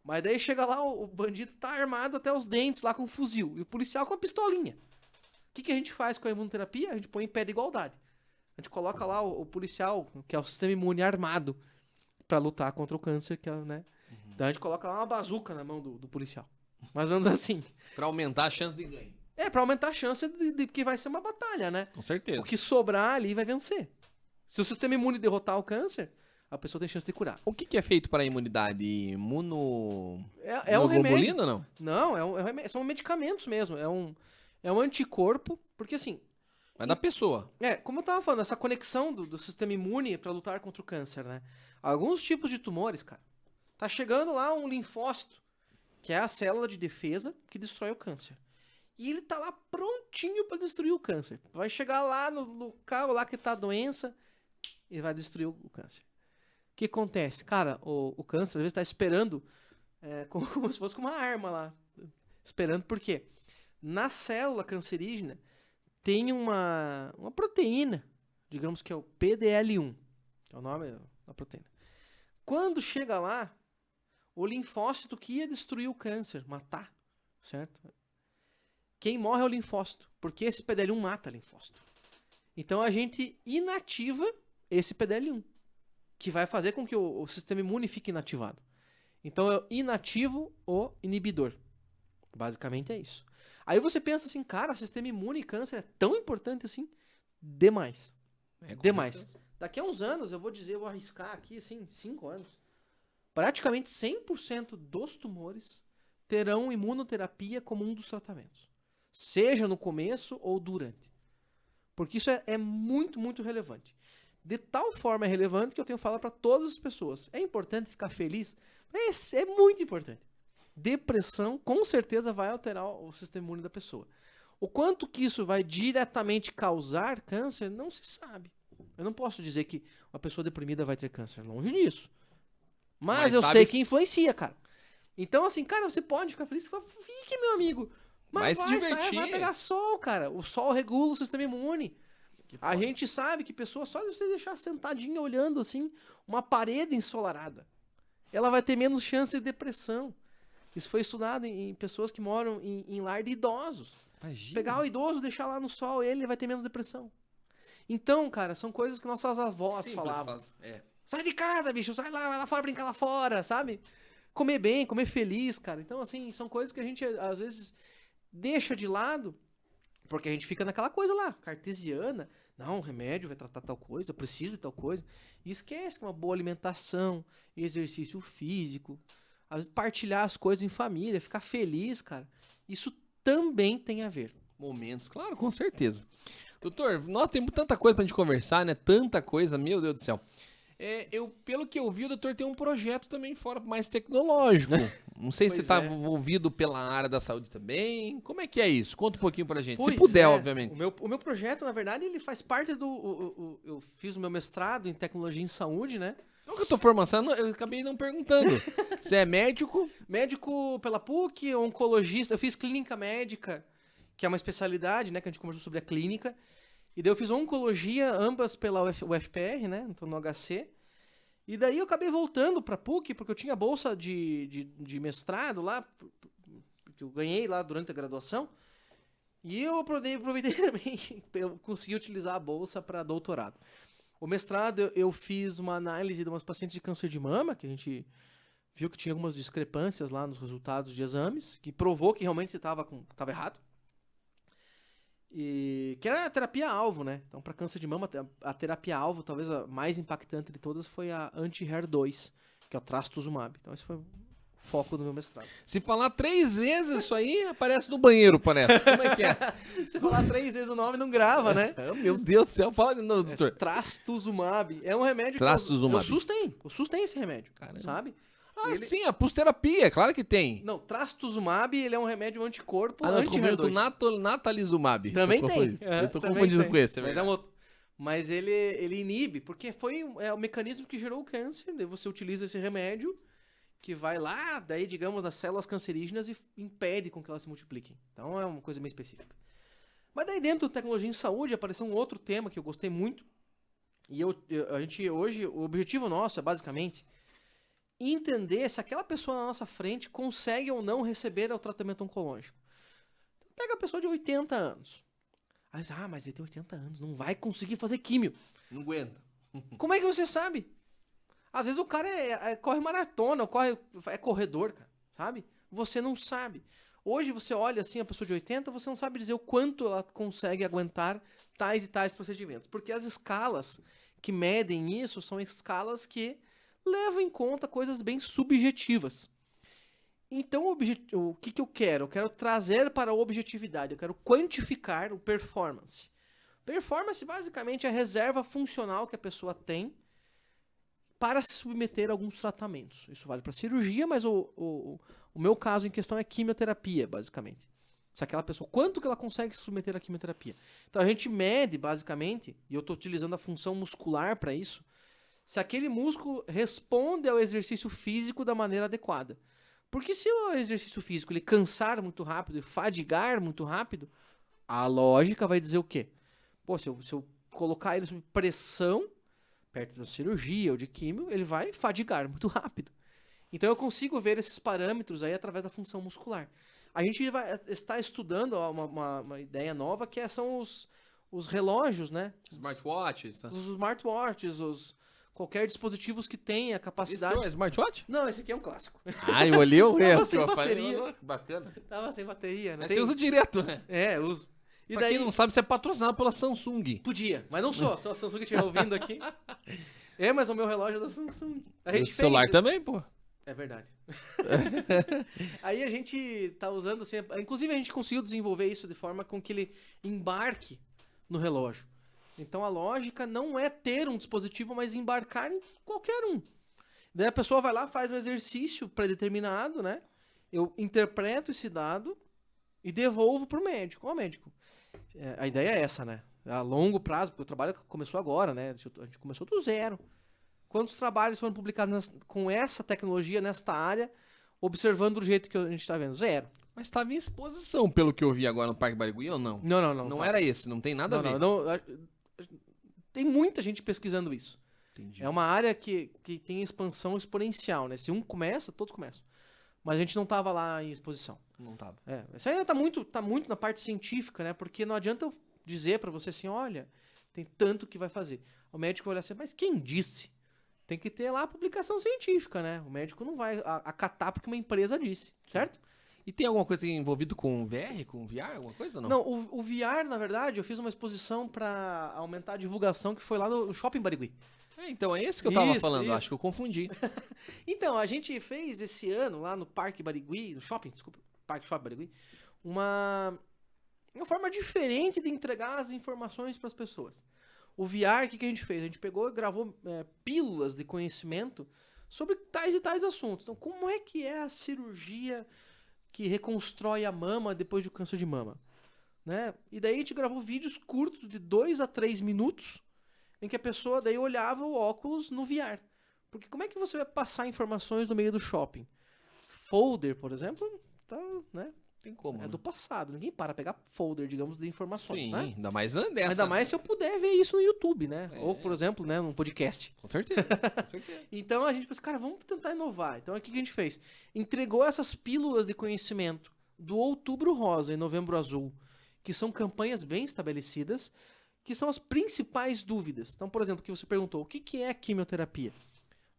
Mas daí chega lá, o bandido tá armado até os dentes lá com um fuzil e o policial com uma pistolinha. O que a gente faz com a imunoterapia? A gente põe em pé de igualdade. A gente coloca lá o policial, que é o sistema imune armado, para lutar contra o câncer, que é, né? Então a gente coloca lá uma bazuca na mão do policial. Mais ou menos assim. Pra aumentar a chance de ganho. Pra aumentar a chance de que vai ser uma batalha, né? Com certeza. O que sobrar ali vai vencer. Se o sistema imune derrotar o câncer, a pessoa tem chance de curar. O que é feito para a imunidade? Imuno... É um remédio. Imunoglobulina, não? Não, são medicamentos mesmo. É um anticorpo, porque assim... É da pessoa. Como eu tava falando, essa conexão do sistema imune pra lutar contra o câncer, né? Alguns tipos de tumores, cara, tá chegando lá um linfócito, que é a célula de defesa que destrói o câncer. E ele tá lá prontinho pra destruir o câncer. Vai chegar lá no local lá que tá a doença e vai destruir o câncer. O que acontece? Cara, o câncer às vezes tá esperando como se fosse com uma arma lá. Esperando por quê? Na célula cancerígena tem uma proteína, digamos que é o PDL1, que é o nome da proteína. Quando chega lá, o linfócito que ia destruir o câncer, matar, certo? Quem morre é o linfócito, porque esse PDL1 mata linfócito. Então a gente inativa esse PDL1, que vai fazer com que o sistema imune fique inativado. Então eu inativo o inibidor. Basicamente é isso. Aí você pensa assim, cara, sistema imune e câncer é tão importante assim? Demais. Demais. Daqui a uns anos, eu vou arriscar aqui, assim, 5 anos, praticamente 100% dos tumores terão imunoterapia como um dos tratamentos. Seja no começo ou durante. Porque isso é muito, muito relevante. De tal forma é relevante que eu tenho que falar para todas as pessoas. É importante ficar feliz? É muito importante. Depressão, com certeza, vai alterar o sistema imune da pessoa. O quanto que isso vai diretamente causar câncer, não se sabe. Eu não posso dizer que uma pessoa deprimida vai ter câncer. Longe disso. Mas eu sei que influencia, cara. Então, assim, cara, você pode ficar feliz. Fique, meu amigo. Mas vai se divertir. Vai pegar sol, cara. O sol regula o sistema imune. A gente sabe que pessoa, só de você deixar sentadinha olhando, assim, uma parede ensolarada, ela vai ter menos chance de depressão. Isso foi estudado em pessoas que moram em lar de idosos. Imagina. Pegar o idoso, deixar lá no sol, ele vai ter menos depressão. Então, cara, são coisas que nossas avós falavam. Sai de casa, bicho, vai lá fora, brincar lá fora, sabe? Comer bem, comer feliz, cara. Então, assim, são coisas que a gente, às vezes, deixa de lado, porque a gente fica naquela coisa lá, cartesiana. Não, remédio vai tratar tal coisa, eu preciso de tal coisa. E esquece que uma boa alimentação, exercício físico, às vezes partilhar as coisas em família, ficar feliz, cara. Isso também tem a ver. Momentos, claro, com certeza. Doutor, nós temos tanta coisa pra gente conversar, né? Tanta coisa, meu Deus do céu. Pelo que eu vi, o doutor tem um projeto também fora mais tecnológico. Não sei se você está envolvido pela área da saúde também. Como é que é isso? Conta um pouquinho pra gente. Se puder, obviamente. O meu projeto, na verdade, ele faz parte eu fiz o meu mestrado em tecnologia em saúde, né? Qual que é a tua formação? Eu acabei não perguntando. Você é médico? Médico pela PUC, oncologista. Eu fiz clínica médica, que é uma especialidade, né? Que a gente conversou sobre a clínica. E daí eu fiz oncologia, ambas pela UFPR, né? Então no HC. E daí eu acabei voltando pra PUC, porque eu tinha bolsa de mestrado lá, que eu ganhei lá durante a graduação. E eu aproveitei também, eu consegui utilizar a bolsa para doutorado. O mestrado eu fiz uma análise de umas pacientes de câncer de mama, que a gente viu que tinha algumas discrepâncias lá nos resultados de exames, que provou que realmente estava errado. E que era a terapia-alvo, né? Então, para câncer de mama, a terapia-alvo, talvez a mais impactante de todas, foi a anti-HER2, que é o trastuzumab. Então, esse foi o foco do meu mestrado. Se falar 3 vezes isso aí, aparece no banheiro, parece. Como é que é? Se falar 3 vezes o nome, não grava, né? Meu Deus do céu, fala de novo, doutor. Trastuzumab. É um remédio Trastuzumab. O SUS tem esse remédio, caramba, sabe? Ah, sim, a pulsterapia, claro que tem. Não, trastuzumab, ele é um remédio anticorpo Ah, não, tô confundindo com anti-HER2. Natalizumab. Também Tô tem. confundindo. Eu tô Também confundindo tem. com esse, é Mas verdade. outro. Mas ele inibe, porque foi o mecanismo que gerou o câncer. Daí você utiliza esse remédio que vai lá, daí, digamos, nas células cancerígenas e impede com que elas se multipliquem. Então é uma coisa bem específica. Mas daí dentro da tecnologia em saúde apareceu um outro tema que eu gostei muito. E a gente hoje, o objetivo nosso é basicamente entender se aquela pessoa na nossa frente consegue ou não receber o tratamento oncológico. Então, pega a pessoa de 80 anos. Aí, mas ele tem 80 anos, não vai conseguir fazer químio. Não aguenta. Como é que você sabe? Às vezes o cara corre maratona, é corredor, cara, sabe? Você não sabe. Hoje você olha assim a pessoa de 80, você não sabe dizer o quanto ela consegue aguentar tais e tais procedimentos. Porque as escalas que medem isso são escalas que levam em conta coisas bem subjetivas. Então, o que eu quero? Eu quero trazer para a objetividade, eu quero quantificar o performance. Performance, basicamente, é a reserva funcional que a pessoa tem para se submeter a alguns tratamentos. Isso vale para cirurgia, mas o meu caso em questão é quimioterapia, basicamente. Se aquela pessoa, quanto que ela consegue se submeter à quimioterapia? Então, a gente mede, basicamente, e eu estou utilizando a função muscular para isso, se aquele músculo responde ao exercício físico da maneira adequada. Porque se o exercício físico ele cansar muito rápido e fadigar muito rápido, a lógica vai dizer o quê? Pô, se eu colocar ele sob pressão, perto da cirurgia ou de químio, ele vai fadigar muito rápido. Então eu consigo ver esses parâmetros aí através da função muscular. A gente vai estar estudando uma ideia nova que são os relógios, né? Smartwatches. Os smartwatches, qualquer dispositivos que tenha a capacidade... Esse é smartwatch? Não, esse aqui é um clássico. Ah, eu olhei o Tava resto. sem Eu falei, bateria. bacana. Tava sem bateria, né? Mas você usa direto, né? É, uso. E Pra daí... quem não sabe, você é patrocinado pela Samsung. Podia, mas não sou. Se a Samsung estiver ouvindo aqui... mas o meu relógio é da Samsung. A gente O celular fez... também, pô. É verdade. Aí a gente tá usando assim... Inclusive a gente conseguiu desenvolver isso de forma com que ele embarque no relógio. Então a lógica não é ter um dispositivo, mas embarcar em qualquer um. Daí a pessoa vai lá, faz um exercício predeterminado, né? Eu interpreto esse dado e devolvo pro médico. Ó, médico, a ideia é essa, né? A longo prazo, porque o trabalho começou agora, né? A gente começou do zero. Quantos trabalhos foram publicados com essa tecnologia, nesta área, observando do jeito que a gente está vendo? Zero. Mas estava em exposição, pelo que eu vi agora no Parque Barigui, ou não? Não. Não era esse, não tem nada a ver. Não. Tem muita gente pesquisando isso. Entendi. É uma área que tem expansão exponencial, né? Se um começa, todos começam. Mas a gente não estava lá em exposição. Não tava. Isso ainda tá muito na parte científica, né? Porque não adianta eu dizer para você assim, olha, tem tanto que vai fazer. O médico vai olhar assim, mas quem disse? Tem que ter lá a publicação científica, né? O médico não vai acatar porque uma empresa disse, certo? E tem alguma coisa envolvida com VR, com VR, alguma coisa ou não? Não, o VR, na verdade, eu fiz uma exposição para aumentar a divulgação que foi lá no Shopping Barigui. Então é esse que eu tava Isso, falando, isso. acho que eu confundi. Então, a gente fez esse ano lá no Parque Barigui, no Shopping, desculpa, Parque Shopping Barigui, uma forma diferente de entregar as informações para as pessoas. O VR, o que a gente fez? A gente pegou e gravou pílulas de conhecimento sobre tais e tais assuntos. Então, como é que é a cirurgia que reconstrói a mama depois do câncer de mama? Né? E daí a gente gravou vídeos curtos de 2 a 3 minutos em que a pessoa daí olhava o óculos no VR. Porque como é que você vai passar informações no meio do shopping? Folder, por exemplo, tá, né? Tem como. É do passado. Ninguém para pegar folder, digamos, de informações, Sim, né? ainda mais dessa. Ainda mais se eu puder ver isso no YouTube, né? É. Ou, por exemplo, né, num podcast. Com certeza, com certeza. Então a gente pensou, cara, vamos tentar inovar. Então o que a gente fez? Entregou essas pílulas de conhecimento do Outubro Rosa e Novembro Azul, que são campanhas bem estabelecidas, que são as principais dúvidas. Então, por exemplo, que você perguntou, o que é quimioterapia?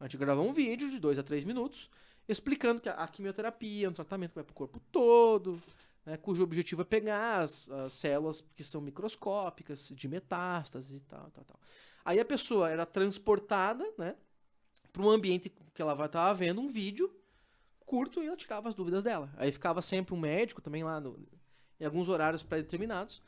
A gente gravou um vídeo de 2 a 3 minutos explicando que a quimioterapia é um tratamento que vai para o corpo todo, né, cujo objetivo é pegar as células que são microscópicas, de metástase e tal. Aí a pessoa era transportada, né, para um ambiente que ela vai estar vendo um vídeo curto e ela tirava as dúvidas dela. Aí ficava sempre um médico também lá em alguns horários pré-determinados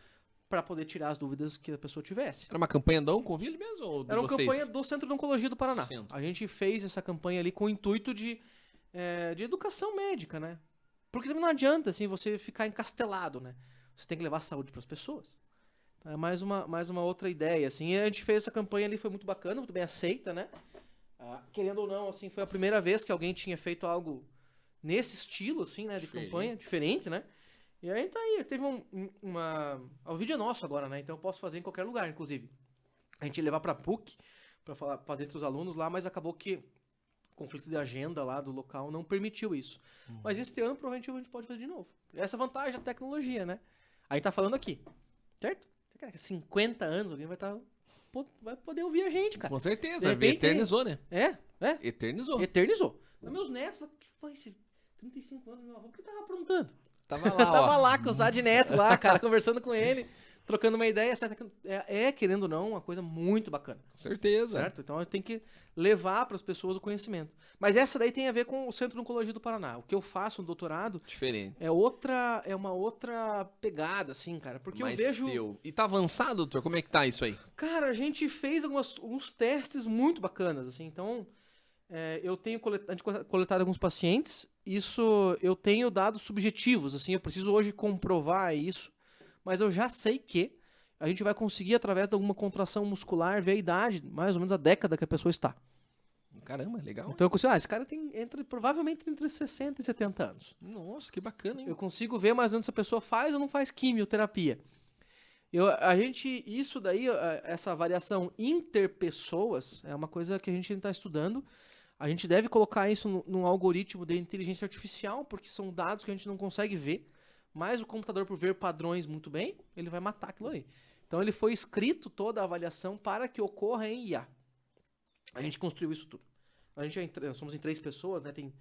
para poder tirar as dúvidas que a pessoa tivesse. Era uma campanha da Onconville mesmo ou de Era uma vocês? campanha do Centro de Oncologia do Paraná. Centro. A gente fez essa campanha ali com o intuito de de educação médica, né? Porque também não adianta, assim, você ficar encastelado, né? Você tem que levar saúde para as pessoas. É mais uma outra ideia, assim. E a gente fez essa campanha ali, foi muito bacana, muito bem aceita, né? Querendo ou não, assim, foi a primeira vez que alguém tinha feito algo nesse estilo, assim, né? De campanha, diferente, né? E aí tá aí, teve o vídeo é nosso agora, né? Então eu posso fazer em qualquer lugar, inclusive. A gente ia levar pra PUC, pra fazer entre os alunos lá, mas acabou que o conflito de agenda lá do local não permitiu isso. Mas este ano, provavelmente, a gente pode fazer de novo. Essa vantagem da tecnologia, né? A gente tá falando aqui, certo? 50 anos, alguém vai poder ouvir a gente, cara. Com certeza, De repente, eternizou, né? Eternizou. Mas meus netos, esse 35 anos, meu avô, o que tava aprontando? Tava lá, Tava lá com o Zad Neto lá, cara, conversando com ele, trocando uma ideia. Querendo ou não, uma coisa muito bacana. Com certeza. Certo? Então tem que levar para as pessoas o conhecimento. Mas essa daí tem a ver com o Centro de Oncologia do Paraná. O que eu faço no doutorado Diferente. é uma outra pegada, assim, cara. Porque Mais eu vejo. E tá avançado, doutor? Como é que tá isso aí? Cara, a gente fez alguns testes muito bacanas, assim. Então, eu tenho coletado alguns pacientes. Isso, eu tenho dados subjetivos, assim. Eu preciso hoje comprovar isso. Mas eu já sei que a gente vai conseguir, através de alguma contração muscular, ver a idade, mais ou menos a década que a pessoa está. Caramba, legal. Então eu consigo, esse cara tem provavelmente entre 60 e 70 anos. Nossa, que bacana, hein? Eu consigo ver mais ou menos se a pessoa faz ou não faz quimioterapia. Isso daí, essa variação interpessoas, é uma coisa que a gente está estudando. A gente deve colocar isso num algoritmo de inteligência artificial, porque são dados que a gente não consegue ver. Mas o computador, por ver padrões muito bem, ele vai matar aquilo ali. Então ele foi escrito toda a avaliação para que ocorra em IA. A gente construiu isso tudo. Nós somos em 3 pessoas, né? Tem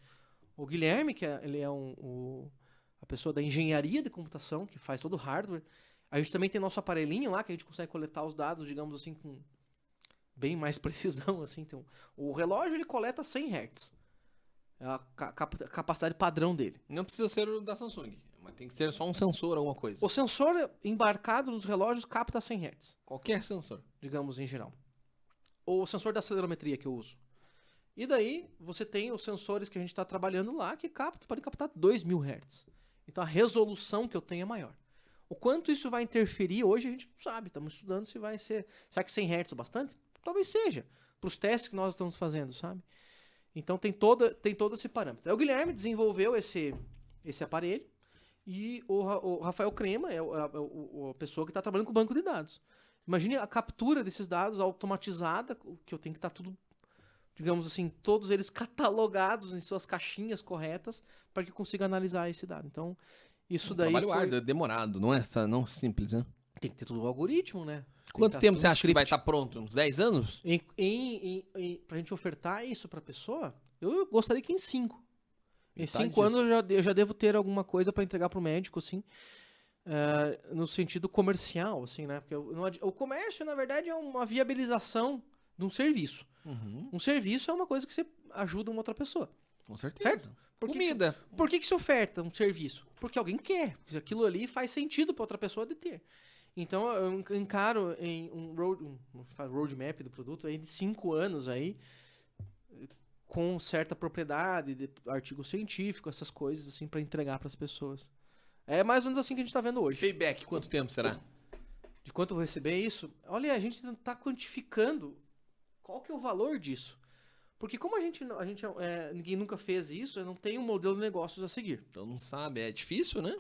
o Guilherme, que ele é a pessoa da engenharia de computação, que faz todo o hardware. A gente também tem nosso aparelhinho lá, que a gente consegue coletar os dados, digamos assim, com bem mais precisão. Assim. Então, o relógio ele coleta 100 Hz. É a capacidade padrão dele. Não precisa ser o da Samsung, mas tem que ter só um sensor, alguma coisa. O sensor embarcado nos relógios capta 100 Hz. Qualquer sensor. Digamos, em geral. O sensor da acelerometria que eu uso. E daí, você tem os sensores que a gente está trabalhando lá que podem captar 2000 Hz. Então, a resolução que eu tenho é maior. O quanto isso vai interferir, hoje a gente não sabe. Estamos estudando se vai ser... Será que 100 Hz é bastante? Talvez seja. Para os testes que nós estamos fazendo, sabe? Então, tem todo esse parâmetro. Aí, o Guilherme desenvolveu esse aparelho. E o Rafael Crema é a pessoa que está trabalhando com o banco de dados. Imagine a captura desses dados automatizada, que eu tenho que estar tudo, digamos assim, todos eles catalogados em suas caixinhas corretas para que eu consiga analisar esse dado. Então, isso daí trabalho árduo, é demorado, não é não simples, né? Tem que ter todo o algoritmo, né? Quanto tempo você acha que vai estar pronto? Uns 10 anos? Pra gente ofertar isso pra pessoa, eu gostaria que em 5. Em 5 anos eu já devo ter alguma coisa para entregar pro médico, assim, no sentido comercial, assim, né? Porque o comércio, na verdade, é uma viabilização de um serviço. Uhum. Um serviço é uma coisa que você ajuda uma outra pessoa. Com certeza. Certo? Comida. Por que se oferta um serviço? Porque alguém quer. Porque aquilo ali faz sentido para outra pessoa de ter. Então, eu encaro em um roadmap do produto aí de 5 anos aí, com certa propriedade, de artigo científico, essas coisas assim, para entregar para as pessoas. É mais ou menos assim que a gente tá vendo hoje. Payback, quanto tempo será? De quanto eu vou receber isso? Olha, a gente tá quantificando qual que é o valor disso. Porque como ninguém nunca fez isso, eu não tenho um modelo de negócios a seguir. Então não sabe, é difícil, né?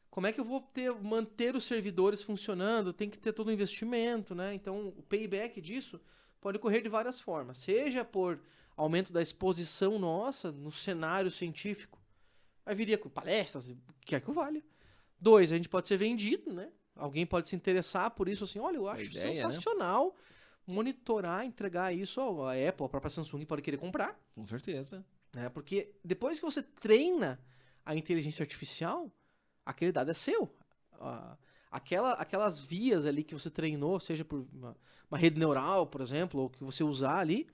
Como é que eu vou manter os servidores funcionando? Tem que ter todo o investimento, né? Então, o payback disso pode ocorrer de várias formas. Seja por aumento da exposição nossa no cenário científico. Aí viria com palestras, quer que valha. 2, a gente pode ser vendido, né? Alguém pode se interessar por isso, assim, olha, eu acho sensacional, né? Monitorar, entregar isso, a Apple, a própria Samsung pode querer comprar. Com certeza. Né? Porque depois que você treina a inteligência artificial, aquele dado é seu. Aquelas vias ali que você treinou, seja por uma rede neural, por exemplo, ou que você usar ali,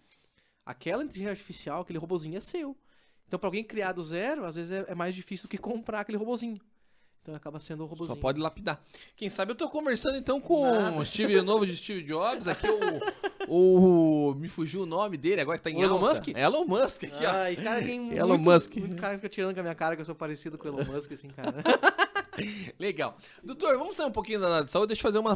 aquela inteligência artificial, aquele robozinho é seu. Então, para alguém criar do zero, às vezes é mais difícil do que comprar aquele robozinho. Então, acaba sendo o robozinho. Só pode lapidar. Quem sabe eu tô conversando, então, com o novo de Steve Jobs, aqui Me fugiu o nome dele, agora que tá em O Elon alta. Musk? Elon Musk aqui, ó. Ai, cara, tem Elon Musk. muito cara que fica tirando com a minha cara que eu sou parecido com o Elon Musk, assim, cara. Legal. Doutor, vamos sair um pouquinho da área de saúde. Deixa eu fazer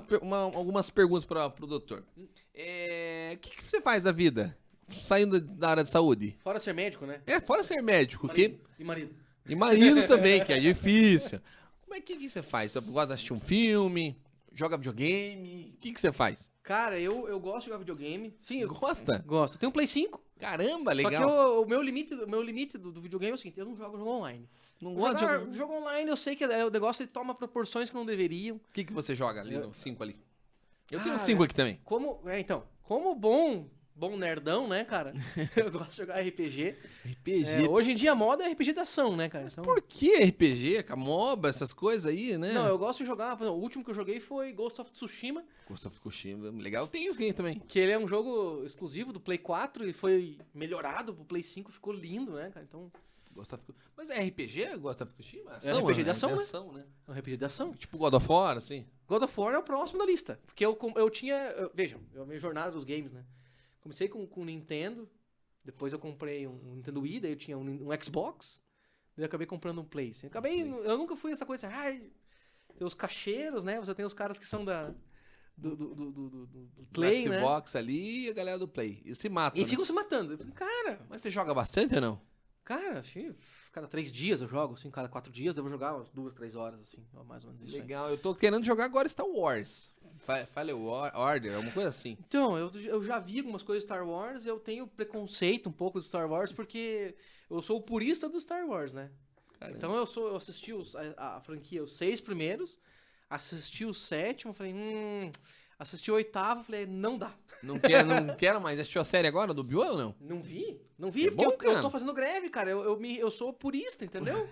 algumas perguntas pro doutor. O que você faz da vida? Saindo da área de saúde? Fora ser médico, né? Fora ser médico, que... E marido. E marido também, que é difícil. Como é que você faz? Você gosta de assistir um filme? Joga videogame? O que você faz? Cara, eu gosto de jogar videogame. Sim, eu Gosta? gosto. Eu tenho um Play 5. Caramba, legal. Só que o meu limite do videogame é o seguinte, eu não jogo jogo online. Não gosta de jogar... Jogo online, eu sei que o negócio ele toma proporções que não deveriam. O que você joga ali no 5 ali? Eu tenho um Cara, 5 aqui também. Como bom nerdão, né, cara? Eu gosto de jogar RPG. RPG. Hoje em dia a moda é RPG de ação, né, cara? Então, Por que RPG? Com a MOBA, essas coisas aí, né? não, eu gosto de jogar. Por exemplo, o último que eu joguei foi Ghost of Tsushima, Ghost of Tsushima. Legal, eu tenho aqui também. que ele é um jogo exclusivo do Play 4 e foi melhorado pro Play 5, ficou lindo, né, cara? Então, Ghost of... Mas é RPG? Ghost of Tsushima? É RPG de ação, né? Ação, né? é um RPG de ação. Tipo God of War, assim. God of War é o próximo da lista. Porque eu tinha. Vejam, a minha jornada dos games, né? Comecei com o Nintendo, depois eu comprei um Nintendo Wii, daí eu tinha um Xbox, daí eu acabei comprando um Play. Assim, eu nunca fui essa coisa assim, tem os cacheiros, né? Você tem os caras que são do Play, né? Xbox ali e a galera do Play. E se mata, E né? ficam se matando. Eu falei, cara, Mas você joga bastante ou não? cara, cada 3 dias eu jogo, assim, cada 4 dias devo jogar umas 2, 3 horas, assim, mais ou menos isso aí. Legal, eu tô querendo jogar agora Star Wars. Fallen Order, alguma coisa assim. Então, eu já vi algumas coisas de Star Wars, eu tenho preconceito um pouco de Star Wars, porque eu sou o purista do Star Wars, né? Caramba. Então eu assisti a franquia, os 6 primeiros, assisti o 7º, falei, assisti o 8º, falei, não dá. Não quero mais. Assistiu a série agora do Obi-Wan ou não? Não vi, É porque bom, eu cara. tô fazendo greve, cara, eu sou purista, entendeu?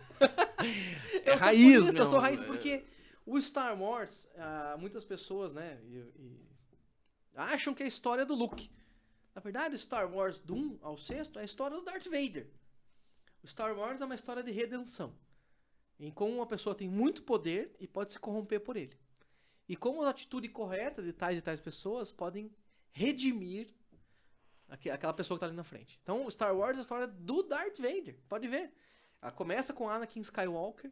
É Eu sou raiz, purista, eu sou meu. raiz, porque o Star Wars, muitas pessoas, né, acham que é a história do Luke. Na verdade, o Star Wars do 1 ao 6º é a história do Darth Vader. O Star Wars é uma história de redenção, em como uma pessoa tem muito poder e pode se corromper por ele. E como a atitude correta de tais e tais pessoas podem redimir aquela pessoa que está ali na frente. Então, o Star Wars é a história do Darth Vader. Pode ver. Ela começa com Anakin Skywalker,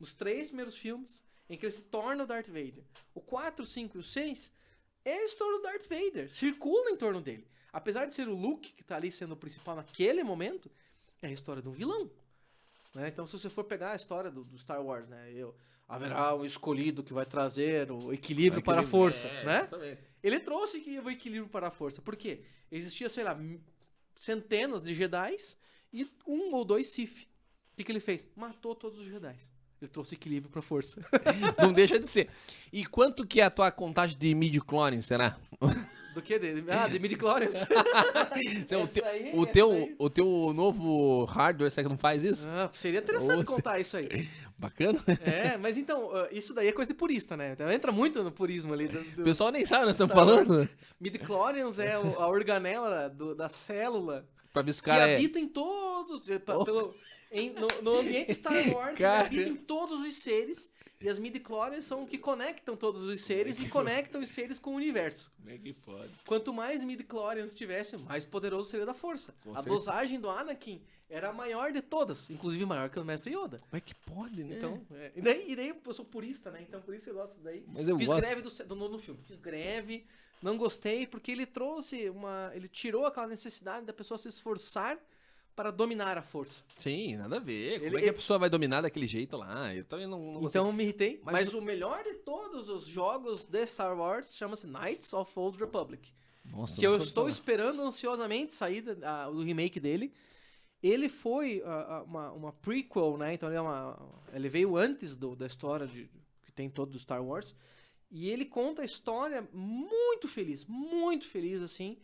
nos 3 primeiros filmes, em que ele se torna o Darth Vader. O 4, 5 e o 6 é a história do Darth Vader. Circula em torno dele. Apesar de ser o Luke que está ali sendo o principal naquele momento, é a história de um vilão. Né? Então, se você for pegar a história do Star Wars, né? Haverá um escolhido que vai trazer o equilíbrio para a força, né? Exatamente. Ele trouxe o equilíbrio para a força. Por quê? Existia, sei lá, centenas de Jedis e 1 ou 2 Sith. O que ele fez? Matou todos os Jedis. Ele trouxe equilíbrio para a força. Não deixa de ser. E quanto que é a tua contagem de midi-chlorians, será? Do que? De midi-chlorians. Então, Essa aí, o teu novo hardware, será que não faz isso? Seria interessante contar isso aí. Bacana. Mas então, isso daí é coisa de purista, né? Então, entra muito no purismo ali. O pessoal nem sabe, nós estamos Star falando. Midi-chlorians é a organela da célula Pra ver se o que cara habita em todos... No ambiente Star Wars, ele Cara. habita em todos os seres. E as midi-chlorians são o que conectam todos os seres e conectam os seres com o universo. Como é que pode? Quanto mais midi-chlorians tivesse, mais poderoso seria da força. Com A certeza. dosagem do Anakin era a maior de todas, inclusive maior que o Mestre Yoda. Como é que pode, né? Então, e daí eu sou purista, né? Então por isso eu gosto daí. Mas eu Fiz gosto. greve do nono filme. Fiz greve, não gostei, porque ele trouxe ele tirou aquela necessidade da pessoa se esforçar para dominar a força. Sim, nada a ver. Como Ele- é que a pessoa vai dominar daquele jeito lá? Eu também não gostei. Então eu me irritei. Mas Mas o melhor de todos os jogos de Star Wars chama-se Knights of Old Republic. Nossa, Que eu nunca ouvi estou falar. esperando ansiosamente sair do remake dele. Ele foi uma prequel, né? Então ele veio antes da história que tem todo do Star Wars. E ele conta a história muito feliz, assim,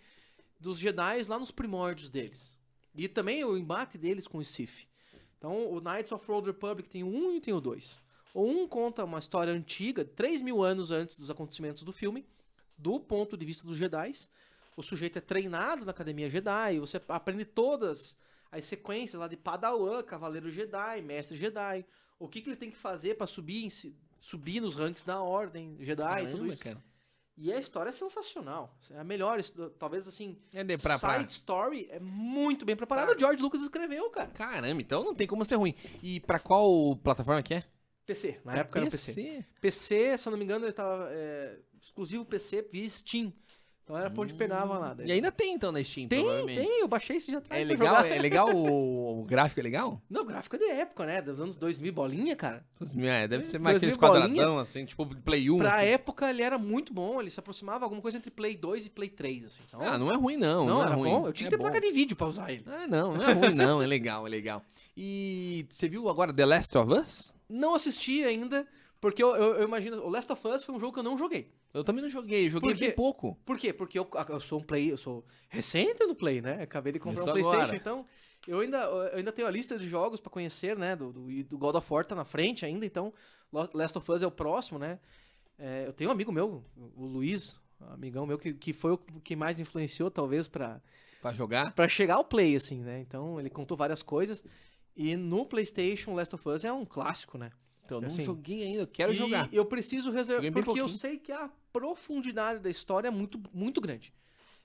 dos Jedi lá nos primórdios deles. E também o embate deles com os Sith. Então, o Knights of the Old Republic tem o 1 e tem o 2. O 1 conta uma história antiga, 3.000 anos antes dos acontecimentos do filme, do ponto de vista dos Jedi. O sujeito é treinado na Academia Jedi, você aprende todas as sequências lá de Padawan, Cavaleiro Jedi, Mestre Jedi, o que ele tem que fazer para subir nos ranks da Ordem Jedi e tudo Caramba, isso. cara. E a história é sensacional. É a melhor, talvez assim, pra- side story é muito bem preparada. O George Lucas escreveu, cara. Caramba, então não tem como ser ruim. E pra qual plataforma que é? PC, na época era PC. PC, se eu não me engano, ele tava exclusivo PC via Steam. Então era pra onde pegava lá. E ainda tem então na Steam, Tem, provavelmente. eu baixei esse já atrás. É pra legal, jogar. é legal o gráfico é legal? Não, o gráfico é de época, né? Dos anos 2000, bolinha, cara. Deve ser mais aqueles 2000 bolinha. quadradão, assim, tipo Play 1. Pra assim. época ele era muito bom, ele se aproximava alguma coisa entre Play 2 e Play 3, assim. Então, Ah, não é ruim não, não é era ruim. bom. Eu tinha que É ter bom. placa de vídeo pra usar ele. Ah, não é ruim não, é legal, é legal. E você viu agora The Last of Us? Não assisti ainda, porque eu imagino... O Last of Us foi um jogo que eu não joguei. Eu também não joguei Por bem quê? pouco. Por quê? Porque eu sou recente no Play, né? Acabei de comprar Isso um PlayStation, agora. então eu ainda tenho a lista de jogos pra conhecer, né? Do God of War tá na frente ainda, então Last of Us é o próximo, né? Eu tenho um amigo meu, o Luiz, um amigão meu, que foi o que mais me influenciou, talvez, Pra jogar? pra chegar ao Play, assim, né? Então ele contou várias coisas. E no PlayStation, Last of Us é um clássico, né? Então, eu não Assim, joguei ainda, eu quero E jogar. eu preciso reservar, Joguei bem porque eu pouquinho. sei que a profundidade da história é muito, muito grande.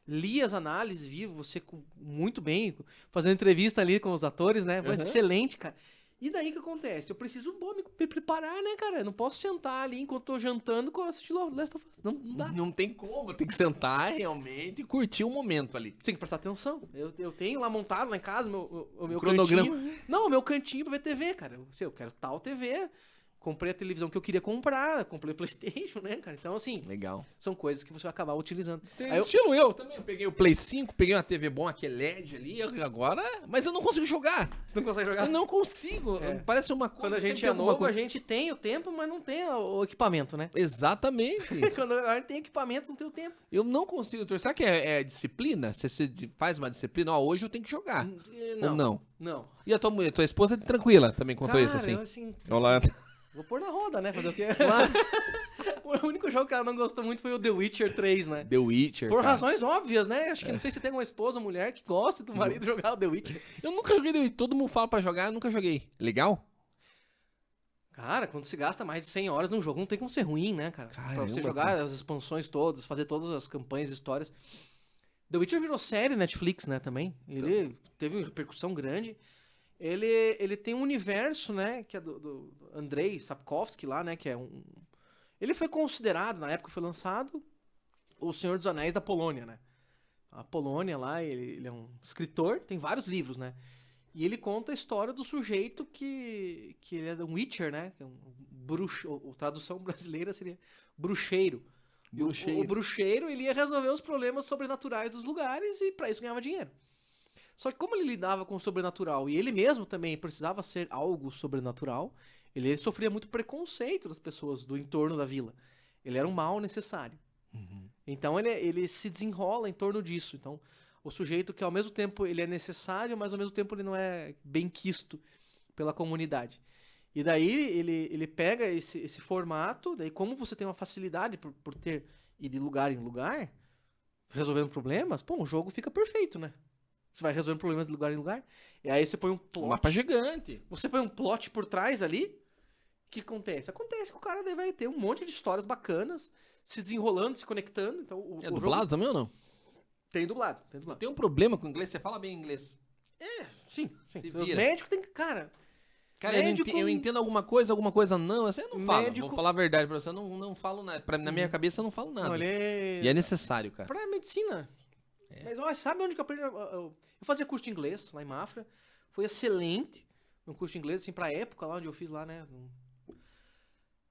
Li as análises, vi você muito bem, fazendo entrevista ali com os atores, né? Foi Uhum. excelente, cara. E daí o que acontece? Eu preciso me preparar, né, cara? Eu não posso sentar ali enquanto tô jantando e assistir Last of Us. Não dá. Não tem como, tem que sentar realmente e curtir o momento ali. Tem que prestar atenção. Eu tenho lá montado lá em casa o meu cronograma. cantinho. Não, o meu cantinho pra ver TV, cara. Eu quero tal TV. Comprei a televisão que eu queria comprar, comprei o PlayStation, né, cara? Então, assim, Legal. são coisas que você vai acabar utilizando. Tem Aí eu- estilo eu também. Eu peguei o Play 5, peguei uma TV bom, aquele LED ali, agora. Mas eu não consigo jogar. Você não consegue jogar? Eu não consigo. É. Parece uma coisa. Quando a gente sempre é alguma novo, coisa. a gente tem o tempo, mas não tem o equipamento, né? Exatamente. Quando a gente tem equipamento, não tem o tempo. Eu não consigo. Será que é disciplina? Você faz uma disciplina? Ó, hoje eu tenho que jogar. Ou não? Não. E a tua esposa é tranquila também contou isso assim? Eu, assim, Olá. vou pôr na roda, né? Fazer o quê? O único jogo que ela não gostou muito foi o The Witcher 3, né? The Witcher. Por cara. razões óbvias, né? Acho que não sei se tem uma esposa ou mulher que gosta do marido jogar o The Witcher. Eu nunca joguei The Witcher. Todo mundo fala pra jogar, eu nunca joguei. Legal? Cara, quando se gasta mais de 100 horas num jogo, não tem como ser ruim, né, cara? Pra Caramba, você jogar as expansões todas, fazer todas as campanhas e histórias. The Witcher virou série Netflix, né, também. Ele teve uma repercussão grande. Ele tem um universo, né, que é do Andrei Sapkowski lá, né, que é um... Ele foi considerado, na época que foi lançado, o Senhor dos Anéis da Polônia, né? A Polônia lá, ele é um escritor, tem vários livros, né? E ele conta a história do sujeito que ele é um Witcher, né? Que é um bruxo, a tradução brasileira seria bruxeiro. E o bruxeiro, ele ia resolver os problemas sobrenaturais dos lugares e pra isso ganhava dinheiro. Só que como ele lidava com o sobrenatural e ele mesmo também precisava ser algo sobrenatural, ele sofria muito preconceito das pessoas do entorno da vila. Ele era um mal necessário. Então ele se desenrola em torno disso. Então o sujeito que ao mesmo tempo ele é necessário, mas ao mesmo tempo ele não é bem quisto pela comunidade. E daí ele pega esse formato, daí como você tem uma facilidade por ter ido de lugar em lugar, resolvendo problemas, pô, o jogo fica perfeito, né? Você vai resolvendo problemas de lugar em lugar, e aí você põe um plot. Um mapa gigante. Você põe um plot por trás ali, o que acontece? Acontece que o cara daí vai ter um monte de histórias bacanas, se desenrolando, se conectando. Então, o dublado jogo também ou não? tem dublado, tem dublado. Tem um problema com o inglês, você fala bem inglês. Sim. Se Os vira. médicos tem que... Cara, médico- eu entendo alguma coisa não. Assim, eu não falo. Médico- Vou falar a verdade pra você, eu não falo nada. Na minha cabeça eu não falo nada. não, ele E é necessário, cara. pra medicina. Mas ó, sabe onde que eu aprendi? Eu fazia curso de inglês lá em Mafra. Foi excelente. Um curso de inglês, assim, pra época lá onde eu fiz lá, né?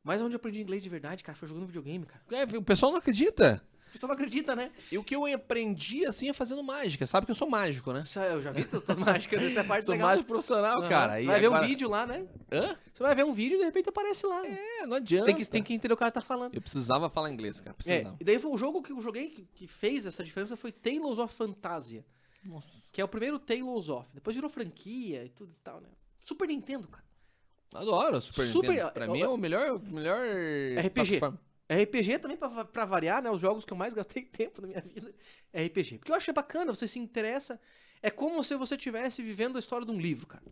Mas onde eu aprendi inglês de verdade, cara, foi jogando videogame, cara. O pessoal não acredita. O pessoal não acredita, né? E o que eu aprendi, assim, é fazendo mágica. Sabe que eu sou mágico, né? Eu já vi tuas mágicas, essa é a parte Sou legal. mágico profissional, Aham. cara. Você E vai ver agora- um vídeo lá, né? Hã? Você vai ver um vídeo e de repente aparece lá. Não adianta. Tem que entender o que o cara tá falando. Eu precisava falar inglês, cara. Precisava. E daí foi o jogo que eu joguei que fez essa diferença foi Tales of Fantasia. Nossa. Que é o primeiro Tales of. Depois virou franquia e tudo e tal, né? Super Nintendo, cara. Adoro o Super Nintendo. Pra mim é o melhor RPG. plataforma. RPG também, pra variar, né? Os jogos que eu mais gastei tempo na minha vida é RPG. Porque eu achei bacana, você se interessa. É como se você estivesse vivendo a história de um livro, cara.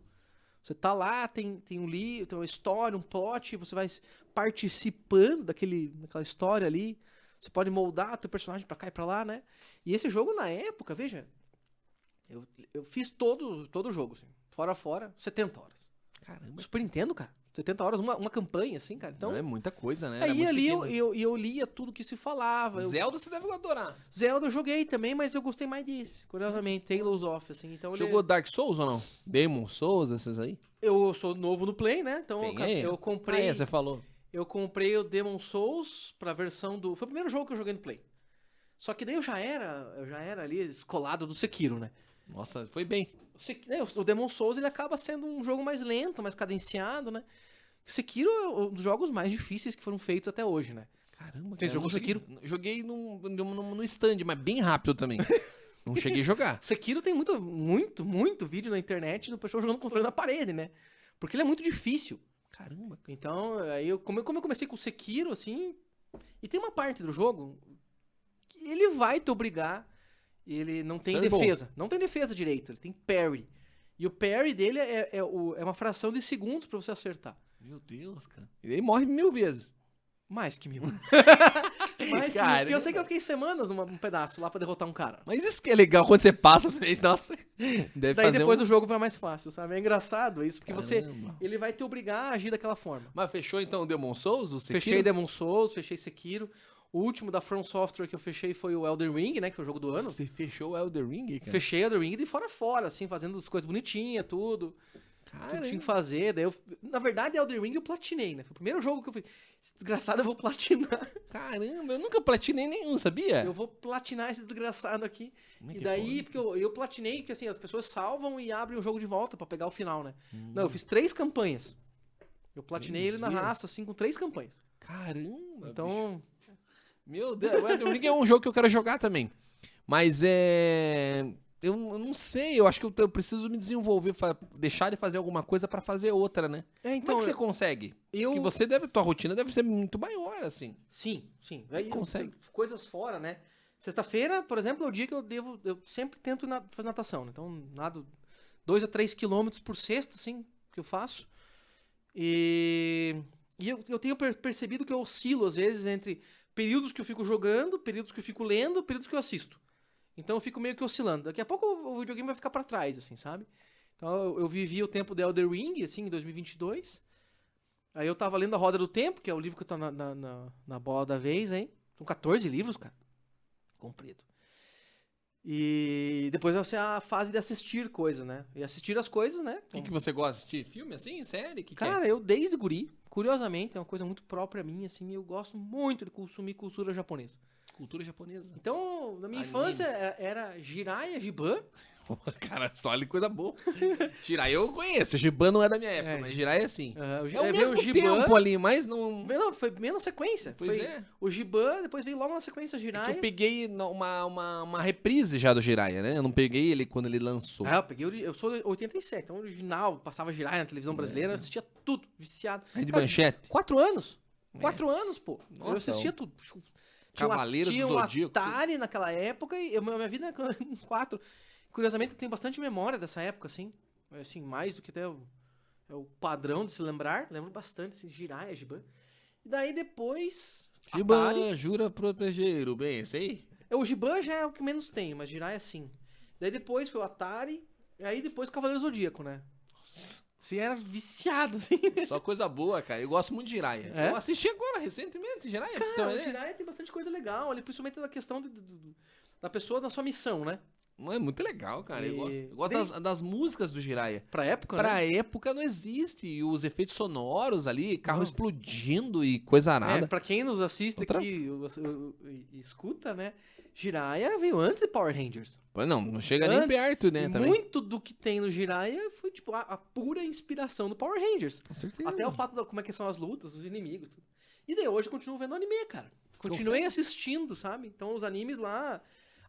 Você tá lá, tem um livro, tem uma história, um plot, você vai participando daquela história ali. Você pode moldar teu personagem pra cá e pra lá, né? E esse jogo, na época, veja, eu fiz todo o jogo, assim, fora, 70 horas. Caramba. Super Nintendo, cara. 70 horas, uma campanha, assim, cara. Então, Não é muita coisa, né? aí Era ali muito pequeno. eu lia tudo que se falava. Zelda você deve adorar. Zelda eu joguei também, mas eu gostei mais desse, curiosamente. Tales of, assim. Então Jogou Dark Souls ou não? Demon Souls, esses aí? eu sou novo no Play, né? Então eu comprei. você falou. Eu comprei o Demon Souls pra versão do. Foi o primeiro jogo que eu joguei no Play. Só que daí eu já era ali descolado do Sekiro, né? Nossa, foi bem. O Demon Souls ele acaba sendo um jogo mais lento, mais cadenciado, né? Sekiro é um dos jogos mais difíceis que foram feitos até hoje, né? Caramba, Você jogou Sekiro? Joguei no stand, mas bem rápido também. Não cheguei a jogar. Sekiro tem muito vídeo na internet do pessoal jogando controle na parede, né? Porque ele é muito difícil. Caramba. Então, aí como eu comecei com o Sekiro, assim... E tem uma parte do jogo que ele vai te obrigar. Ele não tem Ser bom. defesa. Não tem defesa direito, ele tem parry. E o parry dele é uma fração de segundos pra você acertar. Meu Deus, cara. E aí morre 1000 vezes. Mais que 1000. Mais que 1000. Cara, Porque eu sei que eu fiquei semanas num pedaço lá pra derrotar um cara. Mas isso que é legal quando você passa, nossa. Deve Daí fazer depois o jogo vai mais fácil, sabe? É engraçado isso, porque Caramba. ele vai te obrigar a agir daquela forma. Mas fechou então o Demon Souls? O Sekiro? Fechei Demon Souls, fechei Sekiro. O último da From Software que eu fechei foi o Elden Ring, né? Que foi o jogo do ano. Você fechou o Elden Ring, cara? Fechei Elden Ring de fora, assim, fazendo as coisas bonitinhas, tudo. Tudo que tinha que fazer. Daí na verdade, Elden Ring eu platinei, né? Foi o primeiro jogo que eu falei, esse desgraçado eu vou platinar. Caramba, eu nunca platinei nenhum, sabia? Eu vou platinar esse desgraçado aqui. Como é E que daí, pode? porque eu platinei, que assim, as pessoas salvam e abrem o jogo de volta pra pegar o final, né? Não, eu fiz 3 campanhas. Eu platinei ele na Desvia. raça, assim, com 3 campanhas. Caramba, bicho. Então, Meu Deus, o Elden Ring é um jogo que eu quero jogar também. Mas eu não sei, eu acho que eu preciso me desenvolver, deixar de fazer alguma coisa pra fazer outra, né? então Como é que você consegue? Porque tua rotina deve ser muito maior, assim. Sim. Aí, Consegue. Coisas fora, né? Sexta-feira, por exemplo, é o dia que eu sempre tento fazer natação, né? Então, nado 2 a 3 quilômetros por sexta, assim, que eu faço. E eu tenho percebido que eu oscilo, às vezes, entre períodos que eu fico jogando, períodos que eu fico lendo, períodos que eu assisto. Então eu fico meio que oscilando. Daqui a pouco o videogame vai ficar pra trás, assim, sabe? Então eu vivi o tempo de Elden Ring, assim, em 2022. Aí eu tava lendo A Roda do Tempo, que é o livro que tá na bola da vez, hein? São 14 livros, cara. Comprido. E depois vai ser a fase de assistir coisas, né? E assistir as coisas, né? O que você gosta de assistir? Filme assim? Série? Que Cara, eu desde guri, curiosamente, é uma coisa muito própria minha, assim, eu gosto muito de consumir cultura japonesa. Cultura japonesa. Então, na minha Anime. infância, era Jiraiya, Giban. Cara, só ali coisa boa. Jiraiya eu conheço. Giban não é da minha época, É. mas Jiraiya é sim. É É o mesmo tempo ali, mas não... Não, foi bem na sequência. Pois Foi é. o Giban, depois veio logo na sequência É que Jiraiya. eu peguei uma reprise já do Jiraiya, né? Eu não peguei ele quando ele lançou. Eu peguei, eu sou de 87, então original, passava Jiraiya na televisão brasileira, eu assistia tudo, viciado. Aí de Cara, manchete. 4 anos. 4 anos, pô. Eu Nossa, assistia tudo. Cavaleiro tinha do um Zodíaco, Atari naquela época e minha vida é com 4. Curiosamente, eu tenho bastante memória dessa época, assim. Assim, mais do que até o padrão de se lembrar. Lembro bastante, assim, Jiraiya, Giban. E daí depois... Giban Atari. jura proteger o bem, esse aí? O Giban já é o que menos tenho, mas Jiraiya sim. Daí depois foi o Atari, e aí depois o Cavaleiro Zodíaco, né? Você era viciado, assim. Só coisa boa, cara. Eu gosto muito de Jiraiya. É? Eu assisti agora, recentemente, Jiraiya. pra você ter uma Cara, o ideia. Jiraiya tem bastante coisa legal, ali, principalmente na questão da pessoa, da sua missão, né? Não, é muito legal, cara. Eu gosto, E- eu gosto das músicas do Jiraiya. Pra época, Pra né? época não existe. E os efeitos sonoros ali, carro Não. explodindo e coisa arada. Pra quem nos assiste Outra- aqui e escuta, né? Jiraiya veio antes de Power Rangers. Mas não chega nem Antes, perto, né? E Também. muito do que tem no Jiraiya foi, tipo, a pura inspiração do Power Rangers. Com certeza. Até o fato de como é que são as lutas, os inimigos, tudo. E daí hoje eu continuo vendo anime, cara. Continuei assistindo, sabe? Então os animes lá...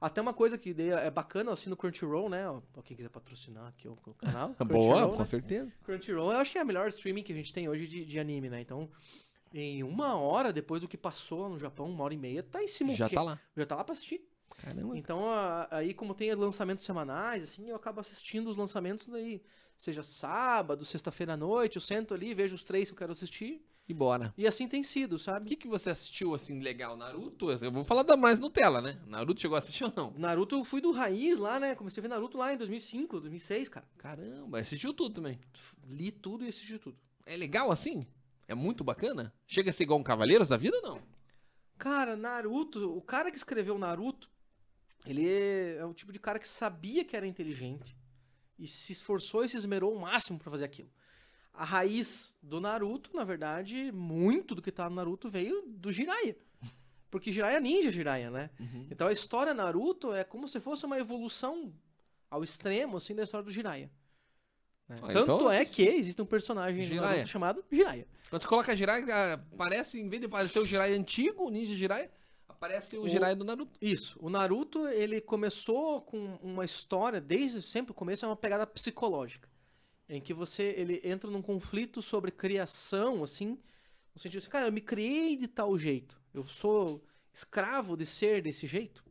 Até uma coisa que daí é bacana, eu assino Crunchyroll, né? Ó, quem quiser patrocinar aqui o canal. Boa, Crunchyroll, com né? certeza. Crunchyroll, eu acho que é a melhor streaming que a gente tem hoje de anime, né? Então, em 1 hora depois do que passou lá no Japão, 1h30, tá em cima Já tá lá. Já tá lá pra assistir. Caramba. Então, aí como tem lançamentos semanais, assim, eu acabo assistindo os lançamentos daí, seja sábado, sexta-feira à noite, eu sento ali, vejo os 3 que eu quero assistir E bora. E assim tem sido, O sabe? que você assistiu, assim, legal? Naruto? Eu vou falar da mais Nutella, né? Naruto chegou a assistir ou não? Naruto, eu fui do raiz lá, né? Comecei a ver Naruto lá em 2005, 2006, cara. Caramba, assistiu tudo também. Li tudo e assisti tudo. É legal assim? É muito bacana? Chega a ser igual um Cavaleiros da Vida ou não? Cara, Naruto, o cara que escreveu Naruto, ele é o tipo de cara que sabia que era inteligente e se esforçou e se esmerou o máximo pra fazer aquilo. A raiz do Naruto, na verdade, muito do que tá no Naruto veio do Jiraiya. Porque Jiraiya é ninja Jiraiya, né? Então a história Naruto é como se fosse uma evolução ao extremo, assim, da história do Jiraiya. Né? Ah, Tanto então- é que existe um personagem no Jiraiya. Naruto chamado Jiraiya. Quando você coloca Jiraiya, aparece, em vez de aparecer o Jiraiya antigo, o Ninja Jiraiya, aparece o Jiraiya do Naruto. Isso. O Naruto, ele começou com uma história, desde sempre o começo, é uma pegada psicológica. Em que ele entra num conflito sobre criação, assim, no sentido assim, cara, eu me criei de tal jeito. Eu sou escravo de ser desse jeito.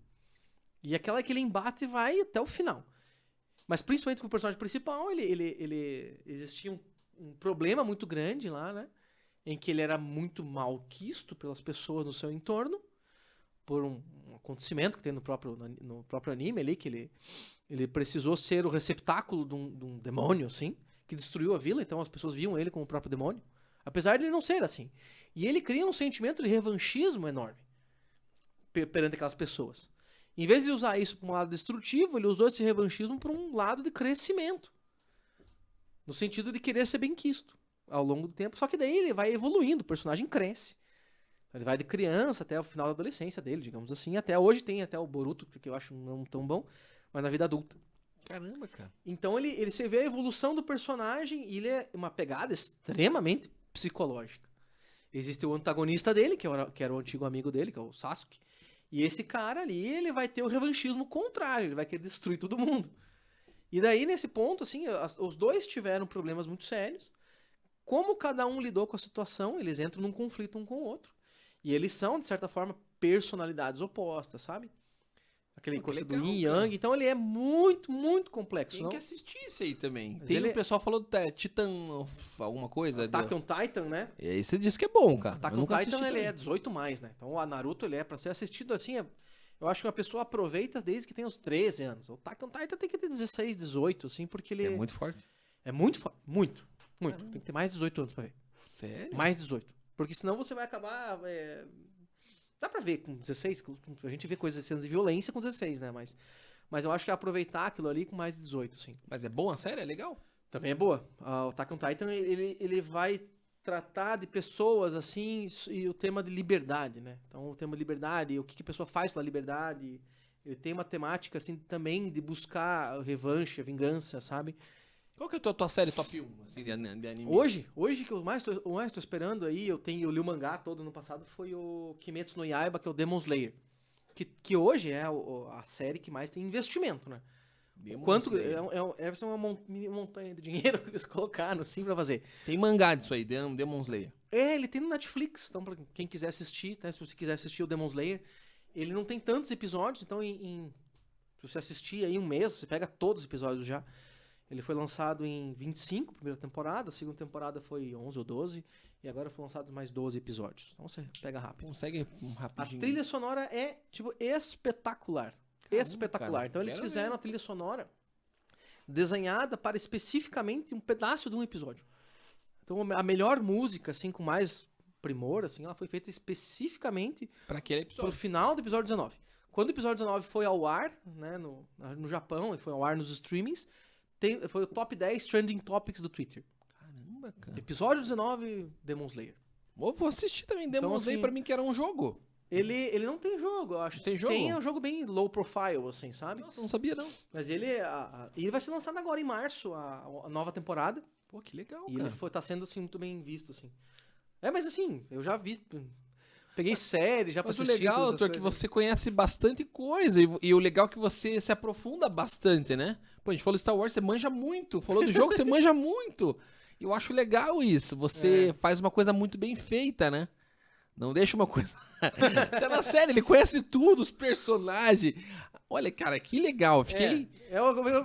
E aquele embate vai até o final. Mas principalmente com o personagem principal, ele existia um problema muito grande lá, né? Em que ele era muito malquisto pelas pessoas no seu entorno, por um acontecimento que tem no próprio anime ali, que ele precisou ser o receptáculo de um demônio, assim, que destruiu a vila, então as pessoas viam ele como o próprio demônio, apesar de ele não ser assim. E ele cria um sentimento de revanchismo enorme perante aquelas pessoas. Em vez de usar isso para um lado destrutivo, ele usou esse revanchismo para um lado de crescimento. No sentido de querer ser benquisto ao longo do tempo. Só que daí ele vai evoluindo, o personagem cresce. Ele vai de criança até o final da adolescência dele, digamos assim. Até hoje tem até o Boruto, que eu acho não tão bom, mas na vida adulta. Caramba, cara. Então você vê a evolução do personagem e ele é uma pegada extremamente psicológica. Existe o antagonista dele, que era o antigo amigo dele, que é o Sasuke. E esse cara ali, ele vai ter o revanchismo contrário, ele vai querer destruir todo mundo. E daí, nesse ponto, assim, os dois tiveram problemas muito sérios. Como cada um lidou com a situação, eles entram num conflito um com o outro. E eles são, de certa forma, personalidades opostas, sabe? Aquele Pô, que coisa do legal, yin cara. yang. Então ele é muito, muito complexo. Tem Não? que assistir isso aí também. Mas Tem ele um pessoal falou Titan alguma coisa. Attack on Titan, né? E aí você disse que é bom, cara. Attack Eu on nunca Titan, assisti ele também. é 18 mais, né? Então o Naruto, ele é pra ser assistido assim, eu acho que uma pessoa aproveita desde que tem uns 13 anos. O Attack on Titan tem que ter 16, 18, assim, porque ele É muito forte. é muito, muito. Tem que ter mais de 18 anos pra ver. Sério? Mais 18. Porque senão você vai acabar... Dá pra ver com 16, a gente vê coisas de cenas de violência com 16, né? Mas eu acho que é aproveitar aquilo ali com mais de 18, assim. Mas é bom a série? É legal? Também é boa. O Attack on Titan, ele vai tratar de pessoas, assim, e o tema de liberdade, né? Então, o tema de liberdade, o que a pessoa faz pela liberdade. Ele tem uma temática, assim, também de buscar a revanche, a vingança, sabe? Qual que é a tua série top 1 assim, de anime? Hoje que eu mais tô esperando aí, eu li o mangá todo ano passado, foi o Kimetsu no Yaiba, que é o Demon Slayer. Que hoje é a série que mais tem investimento, né? Demon Quanto Slayer. vai ser uma montanha de dinheiro que eles colocaram, assim, pra fazer. Tem mangá disso aí, Demon Slayer. Ele tem no Netflix, então pra quem quiser assistir, né? Se você quiser assistir o Demon Slayer, ele não tem tantos episódios, então se você assistir aí um mês, você pega todos os episódios já. Ele foi lançado em 25, primeira temporada, a segunda temporada foi 11 ou 12, e agora foram lançados mais 12 episódios. Então você pega rápido. Consegue A rapidinho. trilha sonora é, tipo, espetacular. Espetacular. cara, Então eles quero fizeram ver. a trilha sonora desenhada para especificamente um pedaço de um episódio. Então a melhor música, assim, com mais primor, assim, ela foi feita especificamente Pra aquele pro episódio. final do episódio 19. Quando o episódio 19 foi ao ar, né, no Japão, e foi ao ar nos streamings, foi o top 10 trending topics do Twitter. Caramba, cara. Episódio 19, Demon Slayer. Vou assistir também Demon Então, Slayer assim, pra mim que era um jogo. Ele não tem jogo, eu acho. Tem jogo? Tem um jogo bem low profile, assim, sabe? Nossa, eu não sabia não. Mas ele vai ser lançado agora em março, a nova temporada. Pô, que legal, E cara. ele tá sendo, assim, muito bem visto, assim. Mas assim, eu já vi... Peguei série, já pra Mas o assistir legal, todas as doutor, é que coisas. você conhece bastante coisa. E o legal é que você se aprofunda bastante, né? Pô, a gente falou Star Wars, você manja muito. Falou do jogo, você manja muito. E eu acho legal isso. Você faz uma coisa muito bem feita, né? Não deixa uma coisa... Até na série, ele conhece tudo, os personagens. Olha, cara, que legal. Fiquei...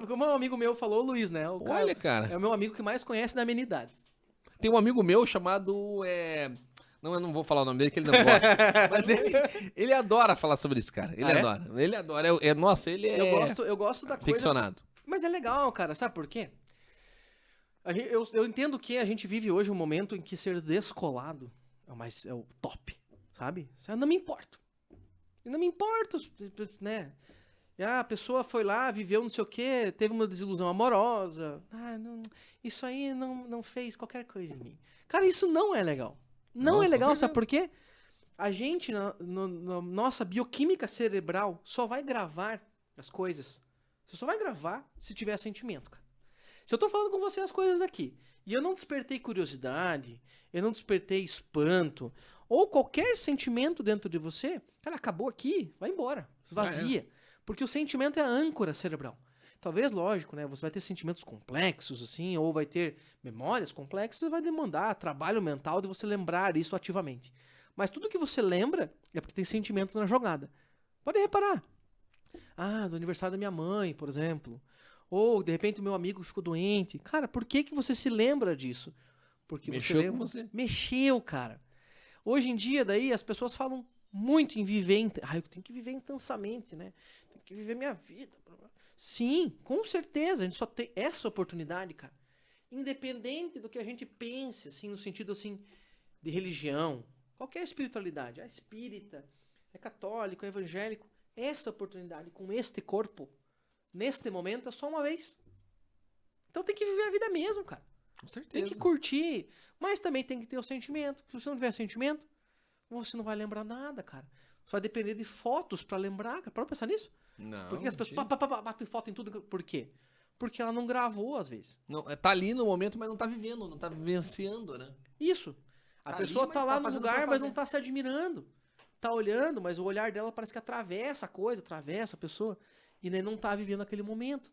Como um amigo meu falou, o Luiz, né? Olha, cara. É o meu amigo que mais conhece da amenidades. Tem um amigo meu chamado... Não, eu não vou falar o nome dele, que ele não gosta. Mas ele adora falar sobre isso, cara. Ele adora. Ele adora. Nossa, ele é... Eu gosto da coisa... Ficcionado. Mas é legal, cara. Sabe por quê? Eu entendo que a gente vive hoje um momento em que ser descolado é o top, sabe? Eu não me importo. Eu não me importo, né? A pessoa foi lá, viveu não sei o quê, teve uma desilusão amorosa. Isso aí não fez qualquer coisa em mim. Cara, isso não é legal. Não é legal, sabe por quê? A gente, na nossa bioquímica cerebral, só vai gravar as coisas. Você só vai gravar se tiver sentimento, cara. Se eu tô falando com você as coisas daqui, e eu não despertei curiosidade, eu não despertei espanto, ou qualquer sentimento dentro de você, cara, acabou aqui, vai embora, esvazia. Porque o sentimento é a âncora cerebral. Talvez, lógico, né? Você vai ter sentimentos complexos, assim, ou vai ter memórias complexas, vai demandar trabalho mental de você lembrar isso ativamente. Mas tudo que você lembra é porque tem sentimento na jogada. Pode reparar. Do aniversário da minha mãe, por exemplo. Ou, de repente, o meu amigo ficou doente. Cara, por que você se lembra disso? Porque mexeu você lembra. Com você. Mexeu, cara. Hoje em dia, daí, as pessoas falam muito em viver... eu tenho que viver intensamente, né? Tenho que viver minha vida. Sim, com certeza. A gente só tem essa oportunidade, cara. Independente do que a gente pense, assim, no sentido, assim, de religião. Qualquer espiritualidade. É espírita, é católico, é evangélico. Essa oportunidade com este corpo, neste momento, é só uma vez. Então tem que viver a vida mesmo, cara. Com certeza. Tem que curtir. Mas também tem que ter o sentimento. Se você não tiver sentimento, você não vai lembrar nada, cara. Você vai depender de fotos pra lembrar, cara. Pode pensar nisso? Não. Porque as pessoas batem foto em tudo. Por quê? Porque ela não gravou, às vezes. Não, tá ali no momento, mas não tá vivendo, não tá vivenciando, né? Isso. A pessoa tá lá no lugar, mas não tá se admirando. Tá olhando, mas o olhar dela parece que atravessa a coisa, atravessa a pessoa. E nem não tá vivendo aquele momento.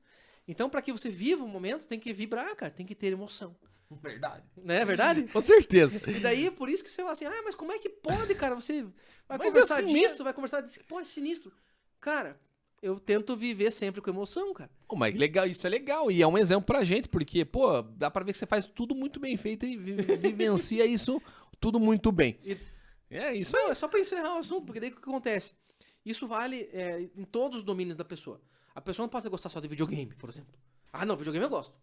Então, pra que você viva o momento, tem que vibrar, cara. Tem que ter emoção. Verdade. Não é verdade? Com certeza. E daí, por isso que você fala assim, mas como é que pode, cara? Você vai Mas conversar é assim disso, mesmo. vai conversar disso. Pô, é sinistro. Cara, eu tento viver sempre com emoção, cara. Mas legal, isso é legal. E é um exemplo pra gente, porque, pô, dá pra ver que você faz tudo muito bem feito e vivencia isso tudo muito bem. É isso aí. Não, é só pra encerrar o assunto, porque daí o que acontece? Isso vale em todos os domínios da pessoa. A pessoa não pode gostar só de videogame, por exemplo. Não, videogame eu gosto.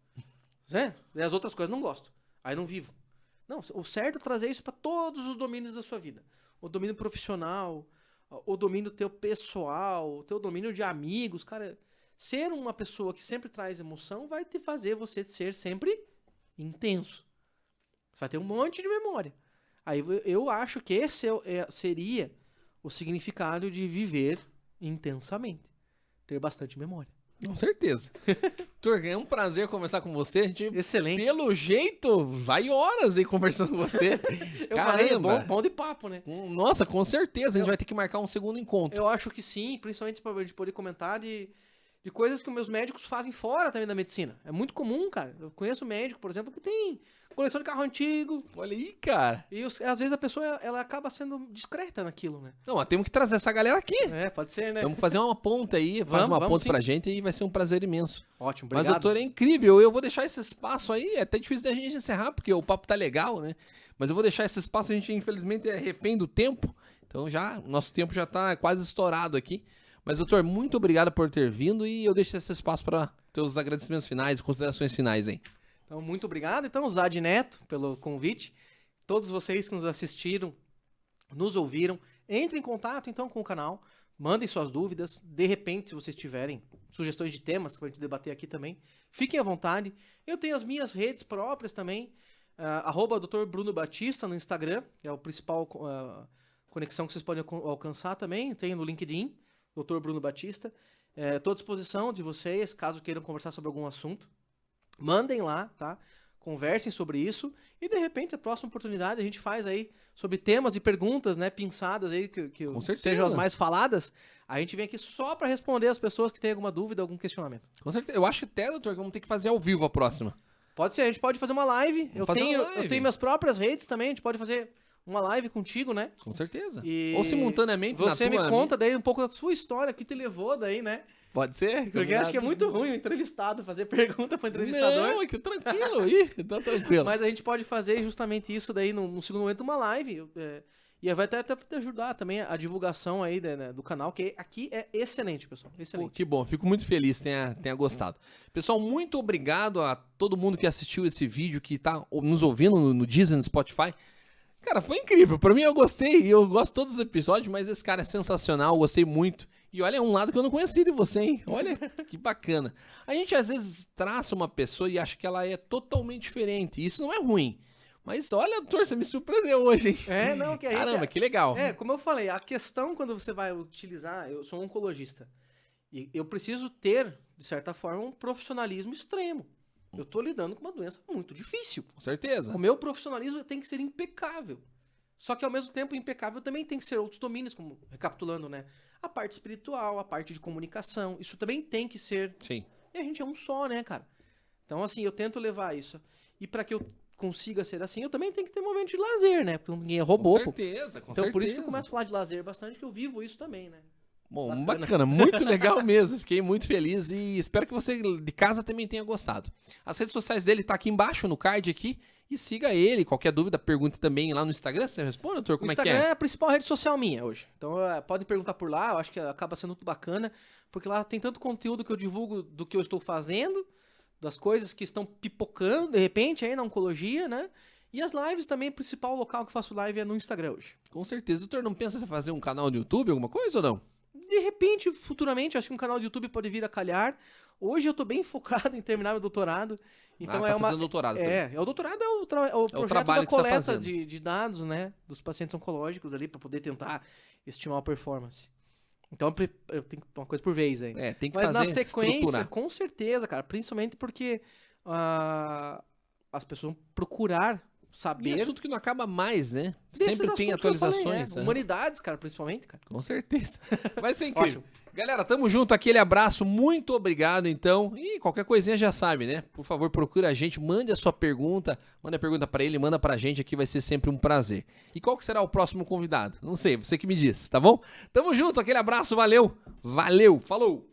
Né? E as outras coisas eu não gosto. Aí eu não vivo. Não, o certo é trazer isso pra todos os domínios da sua vida. O domínio profissional, o domínio teu pessoal, o teu domínio de amigos. Cara, ser uma pessoa que sempre traz emoção vai te fazer você ser sempre intenso. Você vai ter um monte de memória. Aí eu acho que esse seria o significado de viver intensamente. Ter bastante memória. Com certeza. Tur, é um prazer conversar com você. A gente, excelente. Pelo jeito, vai horas aí conversando com você. Eu falei, bom de papo, né? Nossa, com certeza. A gente vai ter que marcar um segundo encontro. Eu acho que sim, principalmente pra gente poder comentar de coisas que os meus médicos fazem fora também da medicina. É muito comum, cara. Eu conheço um médico, por exemplo, que tem coleção de carro antigo. Olha aí, cara. E às vezes a pessoa, ela acaba sendo discreta naquilo, né? Não, mas temos que trazer essa galera aqui. Pode ser, né? Vamos fazer uma ponta aí, faz uma ponta sim. pra gente e vai ser um prazer imenso. Ótimo, obrigado. Mas, doutor, é incrível. Eu vou deixar esse espaço aí. É até difícil da gente encerrar, porque o papo tá legal, né? Mas eu vou deixar esse espaço. A gente, infelizmente, é refém do tempo. Então, nosso tempo já tá quase estourado aqui. Mas, doutor, muito obrigado por ter vindo e eu deixo esse espaço para teus agradecimentos finais e considerações finais aí. Então, muito obrigado. Então, Zad Neto, pelo convite. Todos vocês que nos assistiram, nos ouviram, entrem em contato, então, com o canal. Mandem suas dúvidas. De repente, se vocês tiverem sugestões de temas para a gente debater aqui também, fiquem à vontade. Eu tenho as minhas redes próprias também. @Dr. Bruno Batista no Instagram, que é a principal conexão que vocês podem alcançar também. Tem no LinkedIn, Dr. Bruno Batista. Estou à disposição de vocês, caso queiram conversar sobre algum assunto. Mandem lá, tá? Conversem sobre isso. E, de repente, a próxima oportunidade a gente faz aí sobre temas e perguntas, né? Pinçadas aí, que sejam as mais faladas. A gente vem aqui só para responder as pessoas que têm alguma dúvida, algum questionamento. Com certeza. Eu acho até, doutor, que vamos ter que fazer ao vivo a próxima. Pode ser, a gente pode fazer uma live. Eu tenho minhas próprias redes também, a gente pode fazer uma live contigo, né? Com certeza. E Ou simultaneamente na você tua, me conta daí um pouco da sua história, que te levou daí, né? Pode ser? Porque acho que é muito ruim o entrevistado fazer pergunta pro entrevistador. Não, que tranquilo. Ih, tá tranquilo. Mas a gente pode fazer justamente isso daí no segundo momento, uma live. E vai até te ajudar também a divulgação aí né, do canal, que aqui é excelente, pessoal. Excelente. Pô, que bom, fico muito feliz que tenha gostado. Pessoal, muito obrigado a todo mundo que assistiu esse vídeo, que tá nos ouvindo no Deezer, no Spotify. Cara, foi incrível. Pra mim eu gostei, eu gosto de todos os episódios, mas esse cara é sensacional, eu gostei muito. E olha, é um lado que eu não conhecia de você, hein? Olha, que bacana. A gente às vezes traça uma pessoa e acha que ela é totalmente diferente, e isso não é ruim. Mas olha, doutor, você me surpreendeu hoje, hein? Não, que a gente... Caramba, que legal. Como eu falei, a questão quando você vai utilizar... Eu sou um oncologista. E eu preciso ter, de certa forma, um profissionalismo extremo. Eu tô lidando com uma doença muito difícil. Com certeza. O meu profissionalismo tem que ser impecável. Só que, ao mesmo tempo, impecável também tem que ser outros domínios, como, recapitulando, né? A parte espiritual, a parte de comunicação. Isso também tem que ser... Sim. E a gente é um só, né, cara? Então, assim, eu tento levar isso. E para que eu consiga ser assim, eu também tenho que ter um momento de lazer, né? Porque ninguém é robô. Com certeza, com então, certeza. por isso que eu começo a falar de lazer bastante, que eu vivo isso também, né? Bom, bacana, muito legal mesmo. Fiquei muito feliz e espero que você de casa também tenha gostado. As redes sociais dele tá aqui embaixo, no card aqui. E siga ele. Qualquer dúvida, pergunte também lá no Instagram. Você responde, doutor? Como é que é? O Instagram é a principal rede social minha hoje. Então, podem perguntar por lá. Eu acho que acaba sendo muito bacana. Porque lá tem tanto conteúdo que eu divulgo do que eu estou fazendo, das coisas que estão pipocando, de repente, aí na oncologia, né? E as lives também, o principal local que eu faço live é no Instagram hoje. Com certeza. Doutor, não pensa em fazer um canal no YouTube, alguma coisa ou não? De repente, futuramente, acho que um canal do YouTube pode vir a calhar. Hoje eu tô bem focado em terminar meu doutorado. Então tá fazendo doutorado. O doutorado é o projeto trabalho da que você tá coleta fazendo. de dados, né? Dos pacientes oncológicos ali, para poder tentar estimar a performance. Então eu tenho uma coisa por vez aí. Tem que Mas fazer, na sequência, estruturar. com certeza, cara. Principalmente porque as pessoas vão procurar E saber... assunto que não acaba mais, né? desses Sempre tem assuntos que eu falei, atualizações. Humanidades, cara, principalmente, cara. Com certeza. Vai ser incrível. Ótimo. Galera, tamo junto, aquele abraço, muito obrigado então. E qualquer coisinha já sabe, né? Por favor, procura a gente, mande a sua pergunta, manda a pergunta pra ele, manda pra gente aqui, vai ser sempre um prazer. E qual que será o próximo convidado? Não sei, você que me diz, tá bom? Tamo junto, aquele abraço, valeu, falou!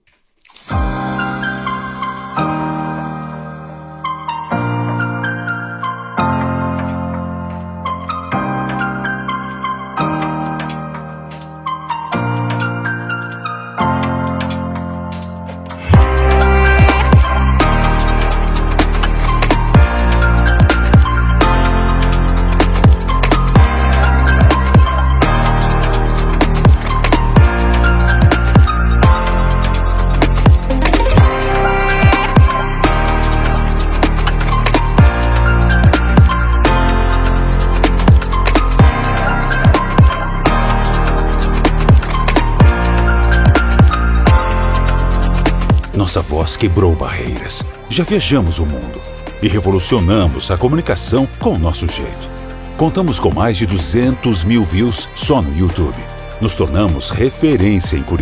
Nossa voz quebrou barreiras. Já viajamos o mundo e revolucionamos a comunicação com o nosso jeito. Contamos com mais de 200 mil views só no YouTube. Nos tornamos referência em Curitiba.